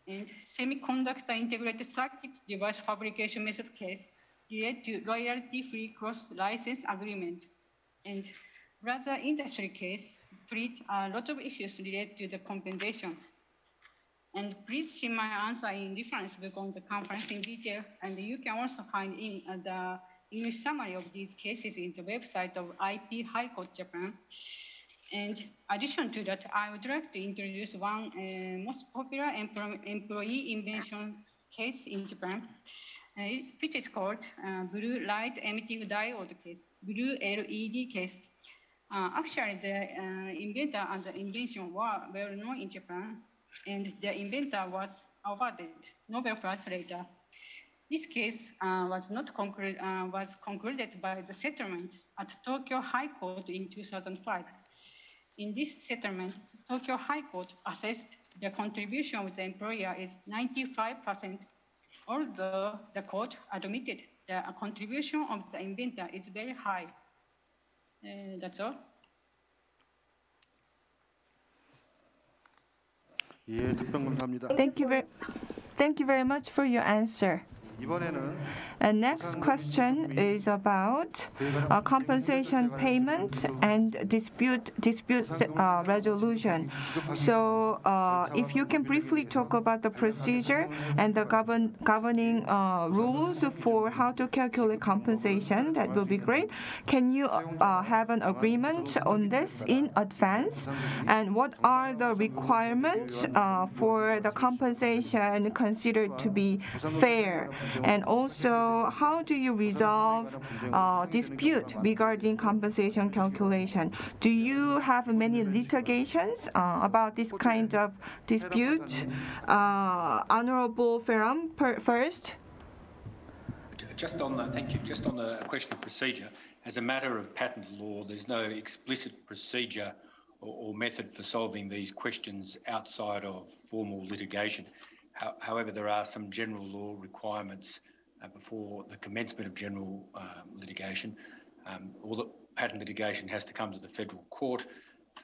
And semiconductor integrated circuit device fabrication method case related to royalty-free cross-license agreement. And rather industry case treat a lot of issues related to the compensation. And please see my answer in reference book on the conference in detail, and you can also find in the English summary of these cases in the website of IP High Court Japan. And in addition to that, I would like to introduce one most popular employee inventions case in Japan, which is called Blue Light Emitting Diode case, Blue LED case. Actually, the inventor and the invention were well known in Japan, and the inventor was awarded Nobel Prize later. This case was concluded by the settlement at Tokyo High Court in 2005. In this settlement, Tokyo High Court assessed the contribution of the employer is 95%, although the court admitted the contribution of the inventor is very high. That's all. 예, 답변 감사합니다. Thank you very much for your answer. And next question is about compensation payment and dispute resolution. So if you can briefly talk about the procedure and the governing rules for how to calculate compensation, that will be great. Can you have an agreement on this in advance? And what are the requirements for the compensation considered to be fair? And also, how do you resolve dispute regarding compensation calculation? Do you have many litigations about this kind of dispute? Honorable Ferram first. Thank you. Just on the question of procedure, as a matter of patent law, there's no explicit procedure or method for solving these questions outside of formal litigation. However, there are some general law requirements before the commencement of general litigation. All the patent litigation has to come to the federal court,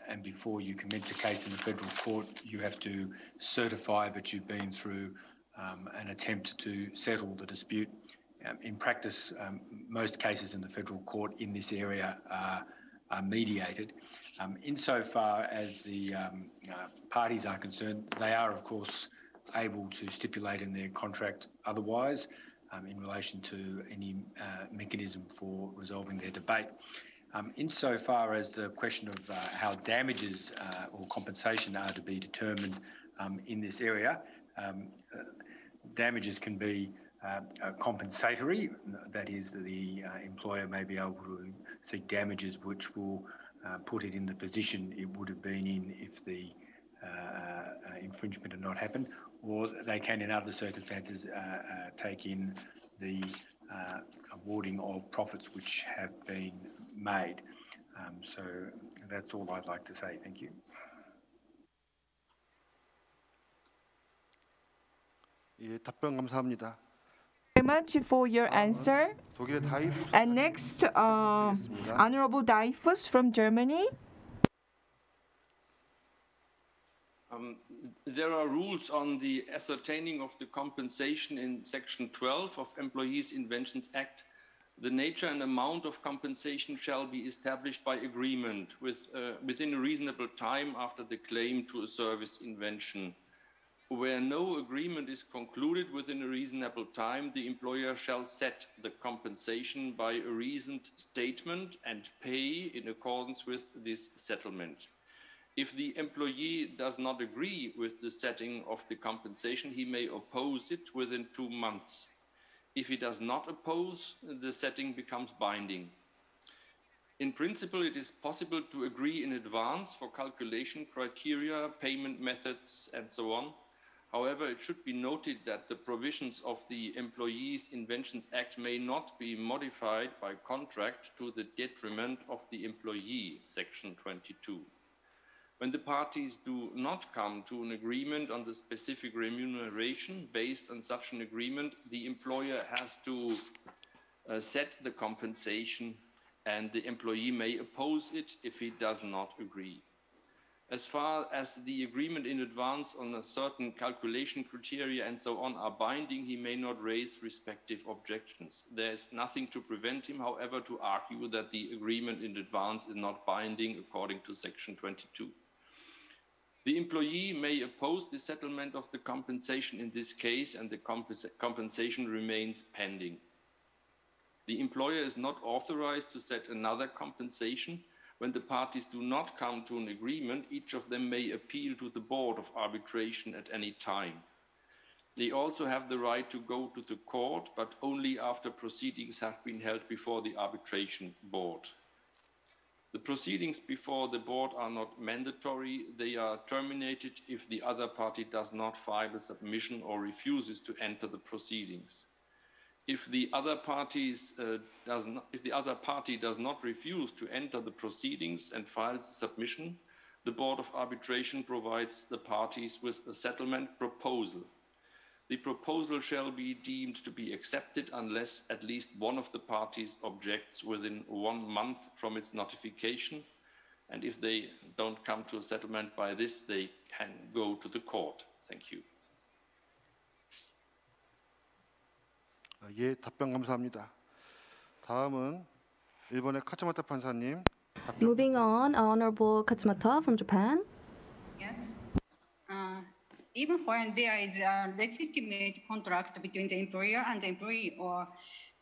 and before you commence a case in the federal court, you have to certify that you've been through an attempt to settle the dispute. In practice, most cases in the federal court in this area are mediated. Insofar as the parties are concerned, they are, of course, able to stipulate in their contract otherwise in relation to any mechanism for resolving their debate. Insofar as the question of how damages or compensation are to be determined in this area, damages can be compensatory, that is, the employer may be able to seek damages which will put it in the position it would have been in if the infringement had not happened, or they can, in other circumstances, take in the awarding of profits which have been made. So that's all I'd like to say. Thank you. 예, 답변 감사합니다. Very much for your answer. And next, Honorable Dreyfus from Germany. There are rules on the ascertaining of the compensation in Section 12 of Employees Inventions Act. The nature and amount of compensation shall be established by agreement within a reasonable time after the claim to a service invention. Where no agreement is concluded within a reasonable time, the employer shall set the compensation by a reasoned statement and pay in accordance with this settlement. If the employee does not agree with the setting of the compensation, he may oppose it within 2 months. If he does not oppose, the setting becomes binding. In principle, it is possible to agree in advance for calculation criteria, payment methods, and so on. However, it should be noted that the provisions of the Employees Inventions Act may not be modified by contract to the detriment of the employee, Section 22. When the parties do not come to an agreement on the specific remuneration based on such an agreement, the employer has to set the compensation, and the employee may oppose it if he does not agree. As far as the agreement in advance on a certain calculation criteria and so on are binding, he may not raise respective objections. There is nothing to prevent him, however, to argue that the agreement in advance is not binding according to Section 22. The employee may oppose the settlement of the compensation in this case, and the compensation remains pending. The employer is not authorized to set another compensation. When the parties do not come to an agreement, each of them may appeal to the Board of Arbitration at any time. They also have the right to go to the court, but only after proceedings have been held before the Arbitration Board. The proceedings before the board are not mandatory. They are terminated if the other party does not file a submission or refuses to enter the proceedings. If the other party does not refuse to enter the proceedings and files a submission, the Board of Arbitration provides the parties with a settlement proposal. The proposal shall be deemed to be accepted unless at least one of the parties objects within 1 month from its notification. And if they don't come to a settlement by this, they can go to the court. Thank you. 예, 답변 감사합니다. 다음은 일본의 카츠마타 판사님. Moving on, Honorable Katsumata from Japan. Yes. Even when there is a legitimate contract between the employer and the employee, or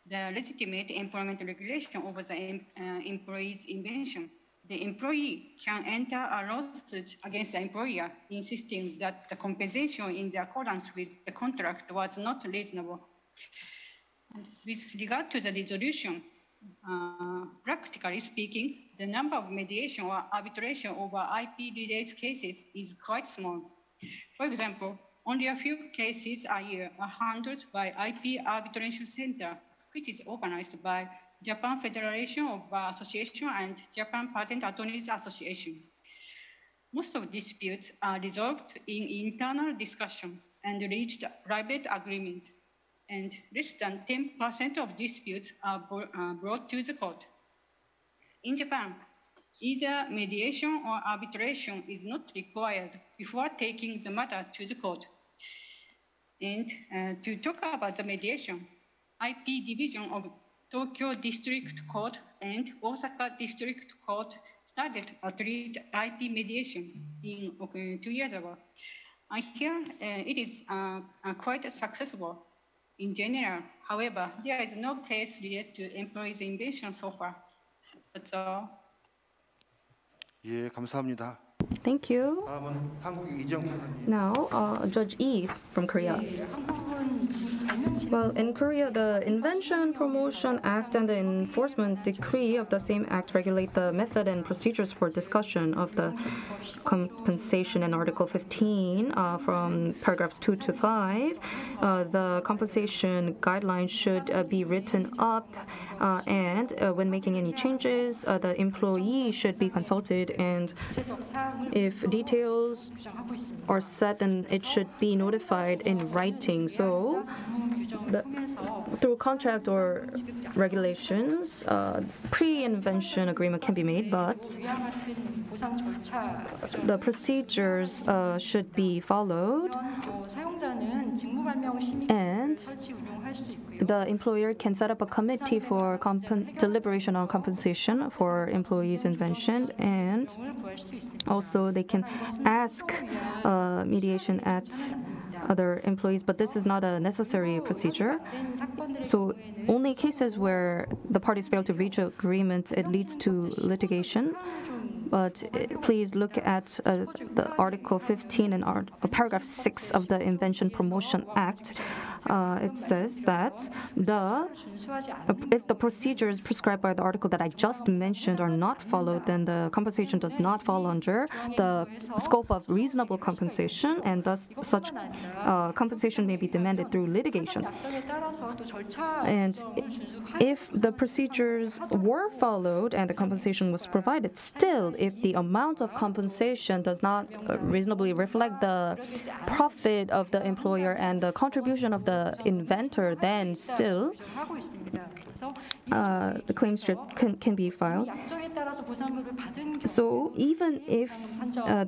the legitimate employment regulation over the employee's invention, the employee can enter a lawsuit against the employer, insisting that the compensation in accordance with the contract was not reasonable. With regard to the resolution, practically speaking, the number of mediation or arbitration over IP-related cases is quite small. For example, only a few cases a year are handled by IP Arbitration Center, which is organized by Japan Federation of Bar Association and Japan Patent Attorneys Association. Most of disputes are resolved in internal discussion and reached private agreement, and less than 10% of disputes are brought to the court. In Japan, either mediation or arbitration is not required before taking the matter to the court. And to talk about the mediation, IP Division of Tokyo District Court and Osaka District Court started a treat IP mediation 2 years ago. And here it is quite successful in general. However, there is no case related to employees' invention so far. That's all. 예, 감사합니다. Thank you. 다음은 한국 이정 판사님. Now, Judge Lee from Korea. Well, in Korea, the Invention Promotion Act and the Enforcement Decree of the same act regulate the method and procedures for discussion of the compensation in Article 15 from paragraphs 2 to 5. The compensation guidelines should be written up, and when making any changes, the employee should be consulted, and if details are set, then it should be notified in writing. So, through contract or regulations, pre-invention agreement can be made, but the procedures should be followed, and the employer can set up a committee for deliberation on compensation for employees' invention, and also they can ask mediation at other employees, but this is not a necessary procedure. So only cases where the parties fail to reach an agreement, it leads to litigation. But please look at the Article 15 and Paragraph 6 of the Invention Promotion Act. It says that if the procedures prescribed by the article that I just mentioned are not followed, then the compensation does not fall under the scope of reasonable compensation, and thus such compensation may be demanded through litigation. And if the procedures were followed and the compensation was provided, still, if the amount of compensation does not reasonably reflect the profit of the employer and the contribution of the inventor, then still the claims can be filed. So even if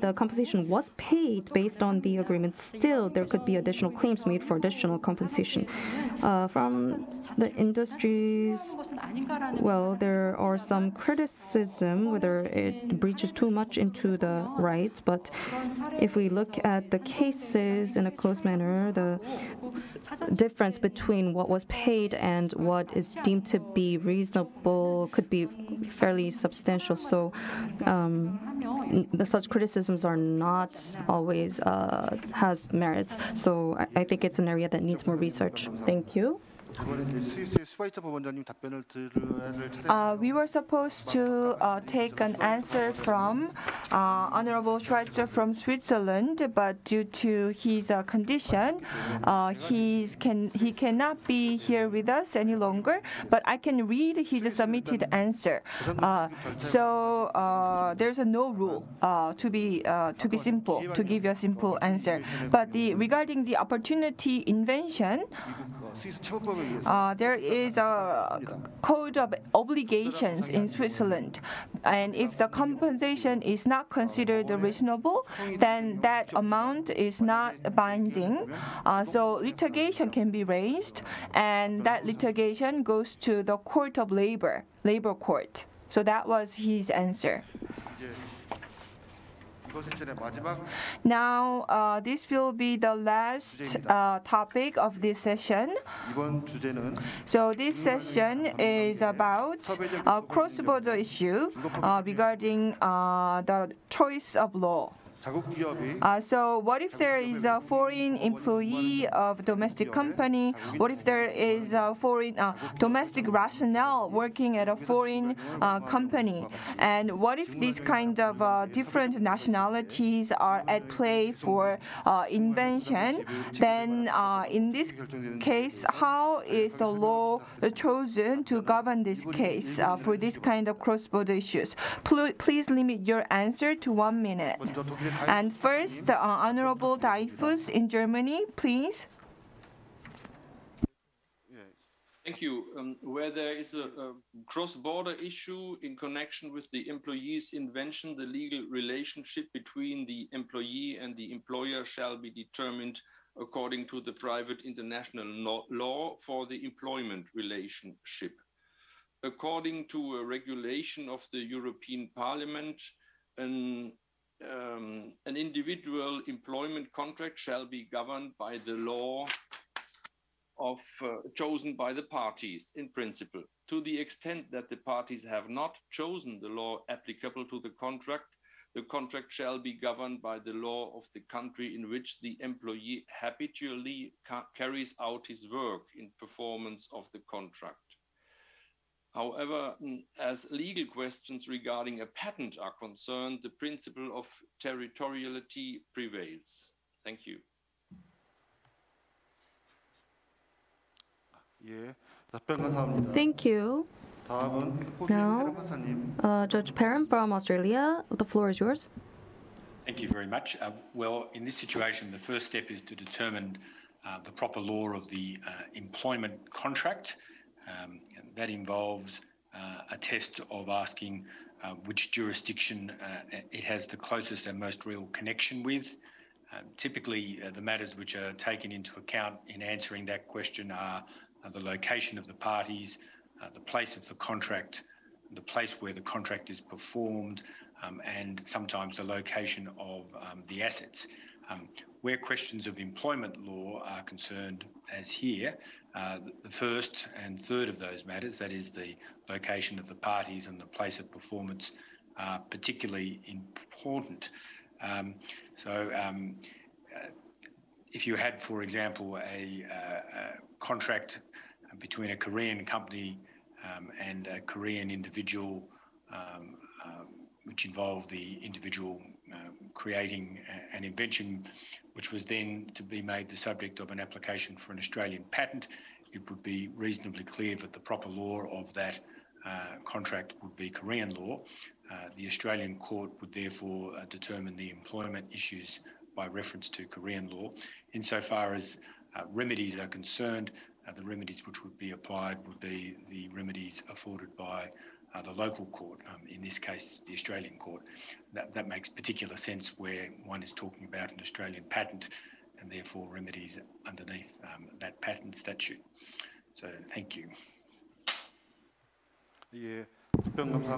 the compensation was paid based on the agreement, still there could be additional claims made for additional compensation. From the industries, well, there are some criticism whether it breaches too much into the rights, but if we look at the cases in a close manner, the difference between what was paid and what is deemed to be reasonable could be fairly substantial. So such criticisms are not always has merits. So I think it's an area that needs more research. Thank you. We were supposed to take an answer from Honorable Schweitzer from Switzerland, but due to his condition, he cannot be here with us any longer. But I can read his submitted answer. So there's no rule to be simple, to give you a simple answer. But regarding the opportunity invention, there is a code of obligations in Switzerland, and if the compensation is not considered reasonable, then that amount is not binding. So litigation can be raised, and that litigation goes to the Court of Labor Court. So that was his answer. Now, this will be the last topic of this session. So this session is about a cross-border issue regarding the choice of law. So what if there is a foreign employee of domestic company? What if there is a foreign domestic rationale working at a foreign company? And what if these kind of different nationalities are at play for invention? Then in this case, how is the law chosen to govern this case for this kind of cross-border issues? Please limit your answer to 1 minute. And first, the Honorable Dreyfus in Germany, please. Thank you. Where there is a cross-border issue in connection with the employee's invention, the legal relationship between the employee and the employer shall be determined according to the private international law for the employment relationship. According to a regulation of the European Parliament, an individual employment contract shall be governed by the law chosen by the parties in principle. To the extent that the parties have not chosen the law applicable to the contract shall be governed by the law of the country in which the employee habitually carries out his work in performance of the contract. However, as legal questions regarding a patent are concerned, the principle of territoriality prevails. Thank you. Thank you. Now, Judge Perrin from Australia, the floor is yours. Thank you very much. Well, in this situation, the first step is to determine the proper law of the employment contract. That involves a test of asking which jurisdiction it has the closest and most real connection with. Typically, the matters which are taken into account in answering that question are the location of the parties, the place of the contract, the place where the contract is performed, and sometimes the location of the assets. Where questions of employment law are concerned, as here, the first and third of those matters, that is the location of the parties and the place of performance, are particularly important. If you had, for example, a contract between a Korean company and a Korean individual, which involved the individual creating an invention, which was then to be made the subject of an application for an Australian patent, it would be reasonably clear that the proper law of that contract would be Korean law. The Australian court would therefore determine the employment issues by reference to Korean law. Insofar as remedies are concerned, the remedies which would be applied would be the remedies afforded by the local court, in this case the Australian court. That makes particular sense where one is talking about an Australian patent and therefore remedies underneath that patent statute. So thank you.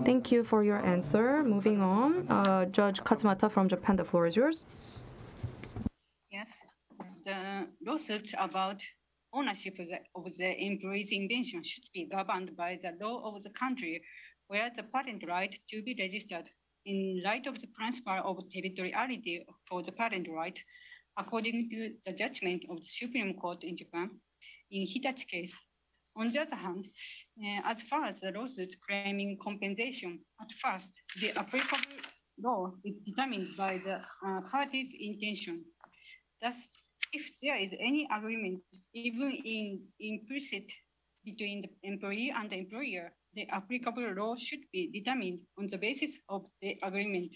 Thank you for your answer. Moving on, Judge Katsumata from Japan, the floor is yours. Yes, the lawsuit about ownership of the employee's invention should be governed by the law of the country where the patent right to be registered. In light of the principle of territoriality for the patent right, according to the judgment of the Supreme Court in Japan, in Hitachi case, On the other hand, as far as the lawsuit claiming compensation, at first, the applicable law is determined by the party's intention. Thus, if there is any agreement, even implicit, between the employee and the employer, the applicable law should be determined on the basis of the agreement.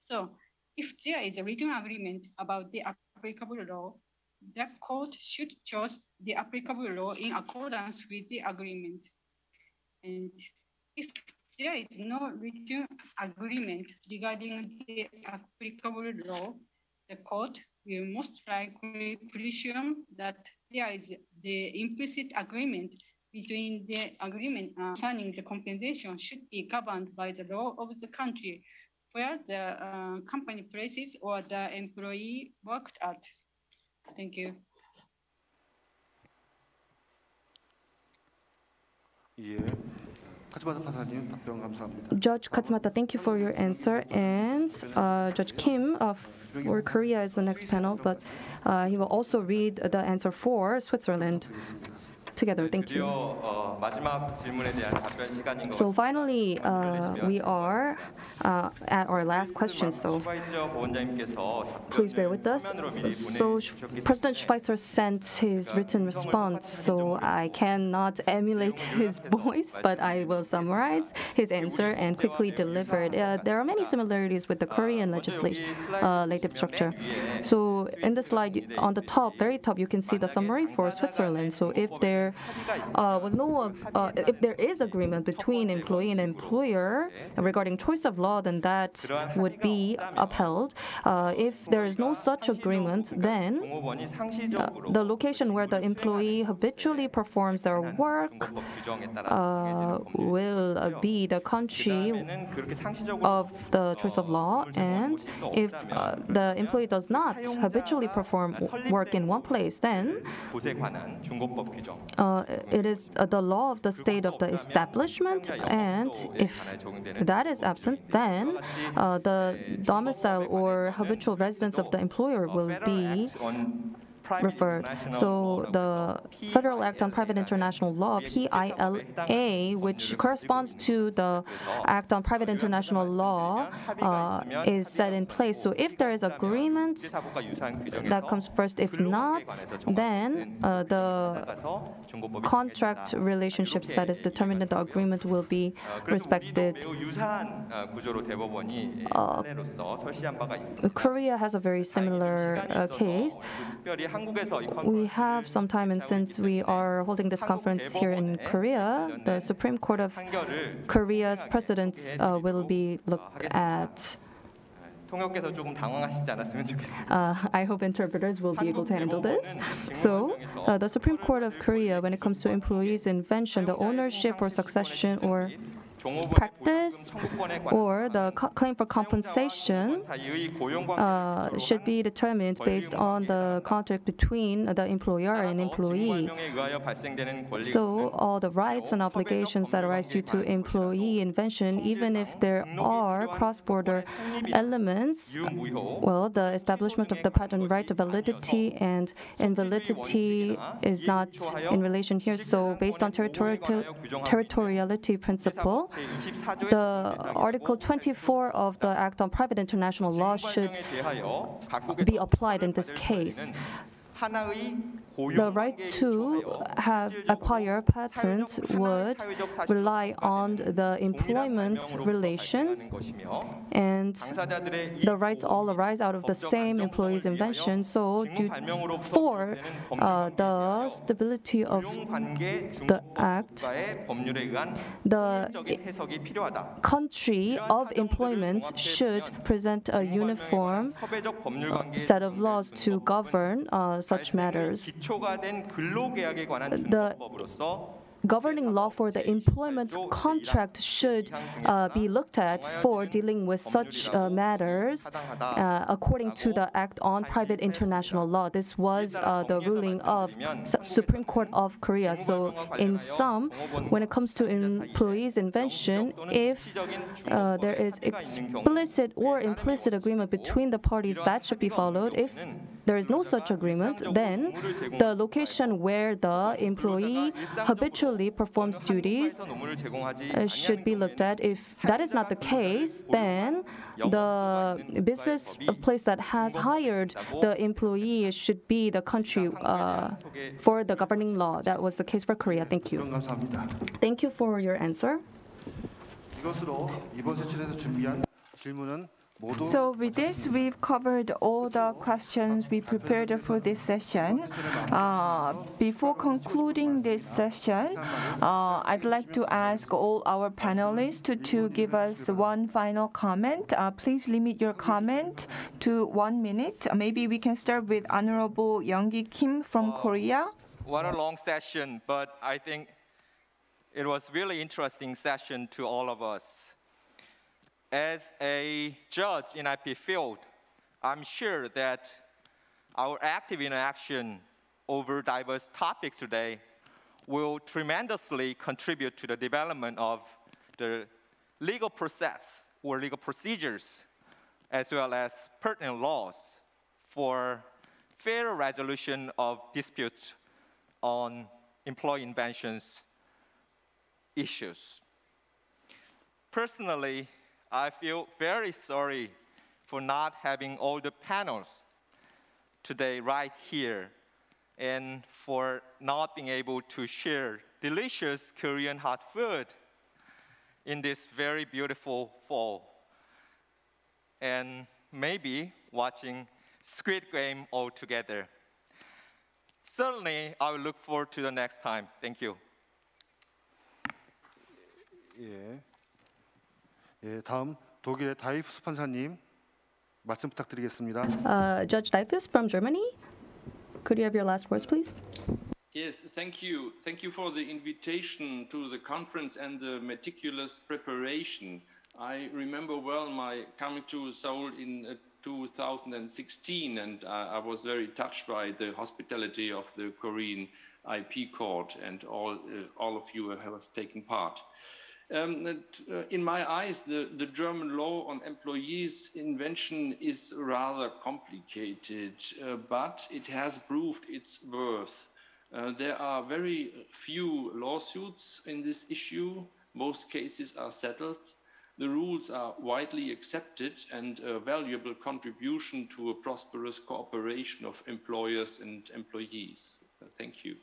So, if there is a written agreement about the applicable law, the court should choose the applicable law in accordance with the agreement. And if there is no written agreement regarding the applicable law, the court will most likely presume that there is the implicit agreement between the agreement concerning the compensation should be governed by the law of the country where the company places or the employee worked at. Thank you. Judge Katsumata, thank you for your answer. And Judge Kim for Korea is the next panel, but he will also read the answer for Switzerland. Together. Thank you. So finally, we are at our last question, so please bear with us. So President Schweitzer sent his written response, so I cannot emulate his voice, but I will summarize his answer and quickly deliver it. There are many similarities with the Korean legislative structure. So in the slide on the top, very top, you can see the summary for Switzerland. So if there if there is agreement between employee and employer regarding choice of law, then that would be upheld. If there is no such agreement, then the location where the employee habitually performs their work will be the country of the choice of law. And if the employee does not habitually perform work in one place, then it is the law of the state of the establishment, and if that is absent, then the domicile or habitual residence of the employer will be referred. So the Federal Act on Private International Law, PILA, which corresponds to the Act on Private International Law, is set in place. So if there is agreement, that comes first. If not, then the contract relationships that is determined in the agreement will be respected. Korea has a very similar case. We have some time, and since we are holding this conference here in Korea, the Supreme Court of Korea's precedents will be looked at. I hope interpreters will be able to handle this. So, the Supreme Court of Korea, when it comes to employees' invention, the ownership or succession or practice or the claim for compensation should be determined based on the contract between the employer and employee. So all the rights and obligations that arise due to employee invention, even if there are cross-border elements, well, the establishment of the patent right of validity and invalidity is not in relation here. So based on territoriality principle, the Article 24 of the Act on Private International Law should be applied in this case. The right to acquire patents would rely on the employment relations, and the rights all arise out of the same employee's invention. So, for the stability of the act, the country of employment should present a uniform set of laws to govern such matters. The governing law for the employment contract should be looked at for dealing with such matters according to the Act on Private International Law. This was the ruling of Supreme Court of Korea. So in sum, when it comes to employees' invention, if there is explicit or implicit agreement between the parties, that should be followed. If there is no such agreement, then the location where the employee habitually performs duties should be looked at. If that is not the case, then the business place that has hired the employee should be the country for the governing law. That was the case for Korea. Thank you. Thank you for your answer. 이것으로 이번 세션에서 준비한 질문은 So with this, we've covered all the questions we prepared for this session. Before concluding this session, I'd like to ask all our panelists to give us one final comment. Please limit your comment to 1 minute. Maybe we can start with Honorable Young-gi Kim from Korea. What a long session, but I think it was really interesting session to all of us. As a judge in IP field, I'm sure that our active interaction over diverse topics today will tremendously contribute to the development of the legal process or legal procedures, as well as pertinent laws for fair resolution of disputes on employee inventions issues. Personally, I feel very sorry for not having all the panels today right here and for not being able to share delicious Korean hot food in this very beautiful fall and maybe watching Squid Game all together. Certainly, I will look forward to the next time. Thank you. 다음 독일의 다이프스 판사님 말씀 부탁드리겠습니다. Judge Dreyfus from Germany. Could you have your last words, please? Yes, thank you. Thank you for the invitation to the conference and the meticulous preparation. I remember well my coming to Seoul in 2016, and I was very touched by the hospitality of the Korean IP court and all of you have taken part. In my eyes, the German law on employees invention is rather complicated, but it has proved its worth. There are very few lawsuits in this issue. Most cases are settled. The rules are widely accepted and a valuable contribution to a prosperous cooperation of employers and employees. Thank you.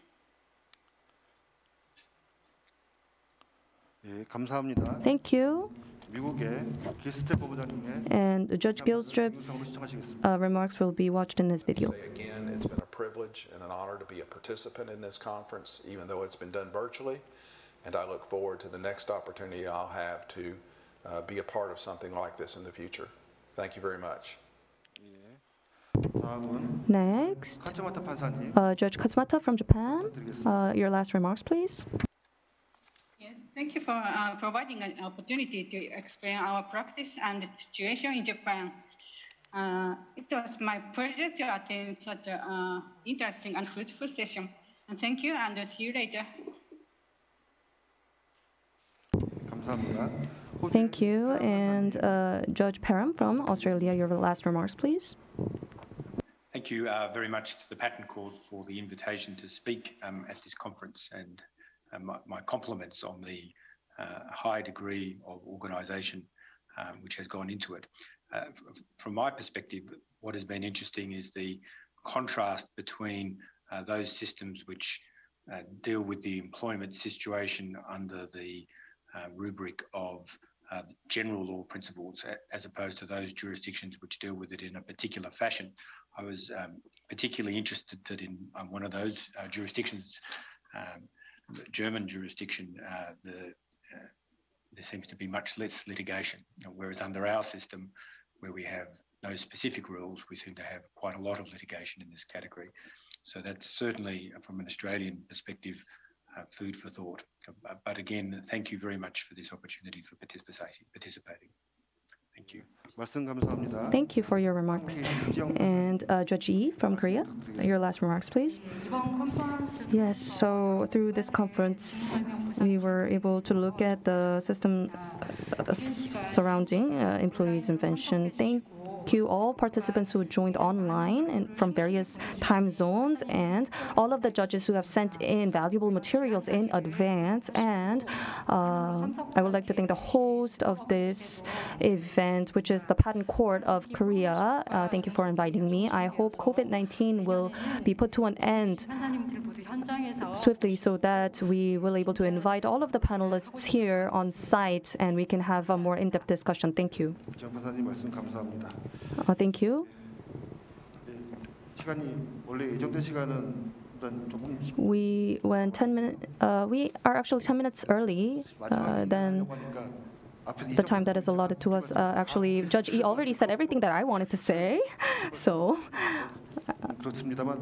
감사합니다. Thank you. 미국의 길스텝 법무장님의 And Judge Gilstrip's remarks will be watched in this video. Again, it's been a privilege and an honor to be a participant in this conference, even though it's been done virtually. And I look forward to the next opportunity I'll have to be a part of something like this in the future. Thank you very much. Next, Judge Katsumata from Japan. Your last remarks, please. Yes, thank you for providing an opportunity to explain our practice and the situation in Japan. It was my pleasure to attend such an interesting and fruitful session. And thank you, and see you later. Thank you. And Judge Parham from Australia, your last remarks, please. Thank you very much to the Patent Court for the invitation to speak at this conference, and my compliments on the high degree of organisation which has gone into it. From my perspective, what has been interesting is the contrast between those systems which deal with the employment situation under the rubric of general law principles, as opposed to those jurisdictions which deal with it in a particular fashion. I was particularly interested that in one of those jurisdictions, the German jurisdiction, there seems to be much less litigation, whereas under our system, where we have no specific rules, we seem to have quite a lot of litigation in this category. So that's certainly, from an Australian perspective, food for thought. But again, thank you very much for this opportunity for participating. Thank you. Thank you for your remarks. And Judge Lee from Korea, your last remarks, please. Yes, so through this conference, we were able to look at the system surrounding employees' invention. you all participants who joined online and from various time zones, and all of the judges who have sent in valuable materials in advance. And I would like to thank the host of this event, which is the Patent Court of Korea. Thank you for inviting me. I hope COVID-19 will be put to an end swiftly so that we will able to invite all of the panelists here on site and we can have a more in-depth discussion. Thank you. Thank you. We went 10 minutes. We are actually 10 minutes early than the time that is allotted to us. Actually, Judge E already said everything that I wanted to say. So,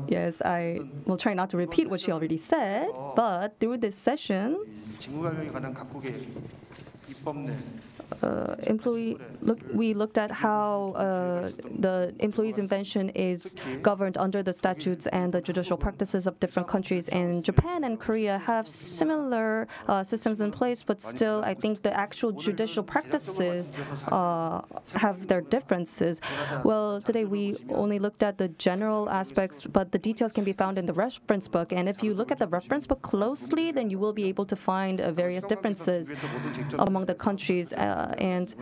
yes, I will try not to repeat what she already said. But through this session, we looked at how the employees' invention is governed under the statutes and the judicial practices of different countries. And Japan and Korea have similar systems in place, but still, I think the actual judicial practices have their differences. Well, today we only looked at the general aspects, but the details can be found in the reference book. And if you look at the reference book closely, then you will be able to find various differences among the countries. And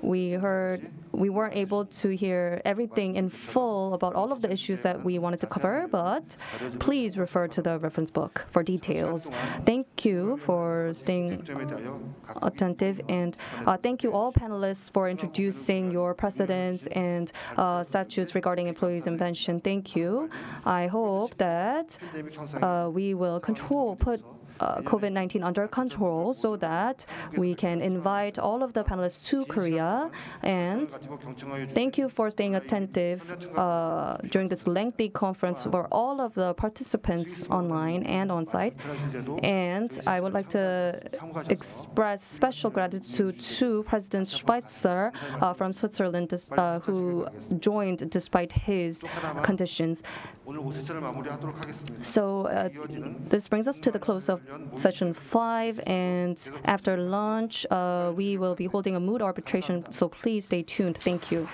we weren't able to hear everything in full about all of the issues that we wanted to cover, but please refer to the reference book for details. Thank you for staying attentive, and thank you all panelists for introducing your precedents and statutes regarding employees' invention. Thank you. I hope that we will put COVID-19 under control so that we can invite all of the panelists to Korea. And thank you for staying attentive during this lengthy conference for all of the participants online and on site. And I would like to express special gratitude to President Schweitzer from Switzerland who joined despite his conditions. So this brings us to the close of session 5, and after lunch, we will be holding a mood arbitration, so please stay tuned. Thank you.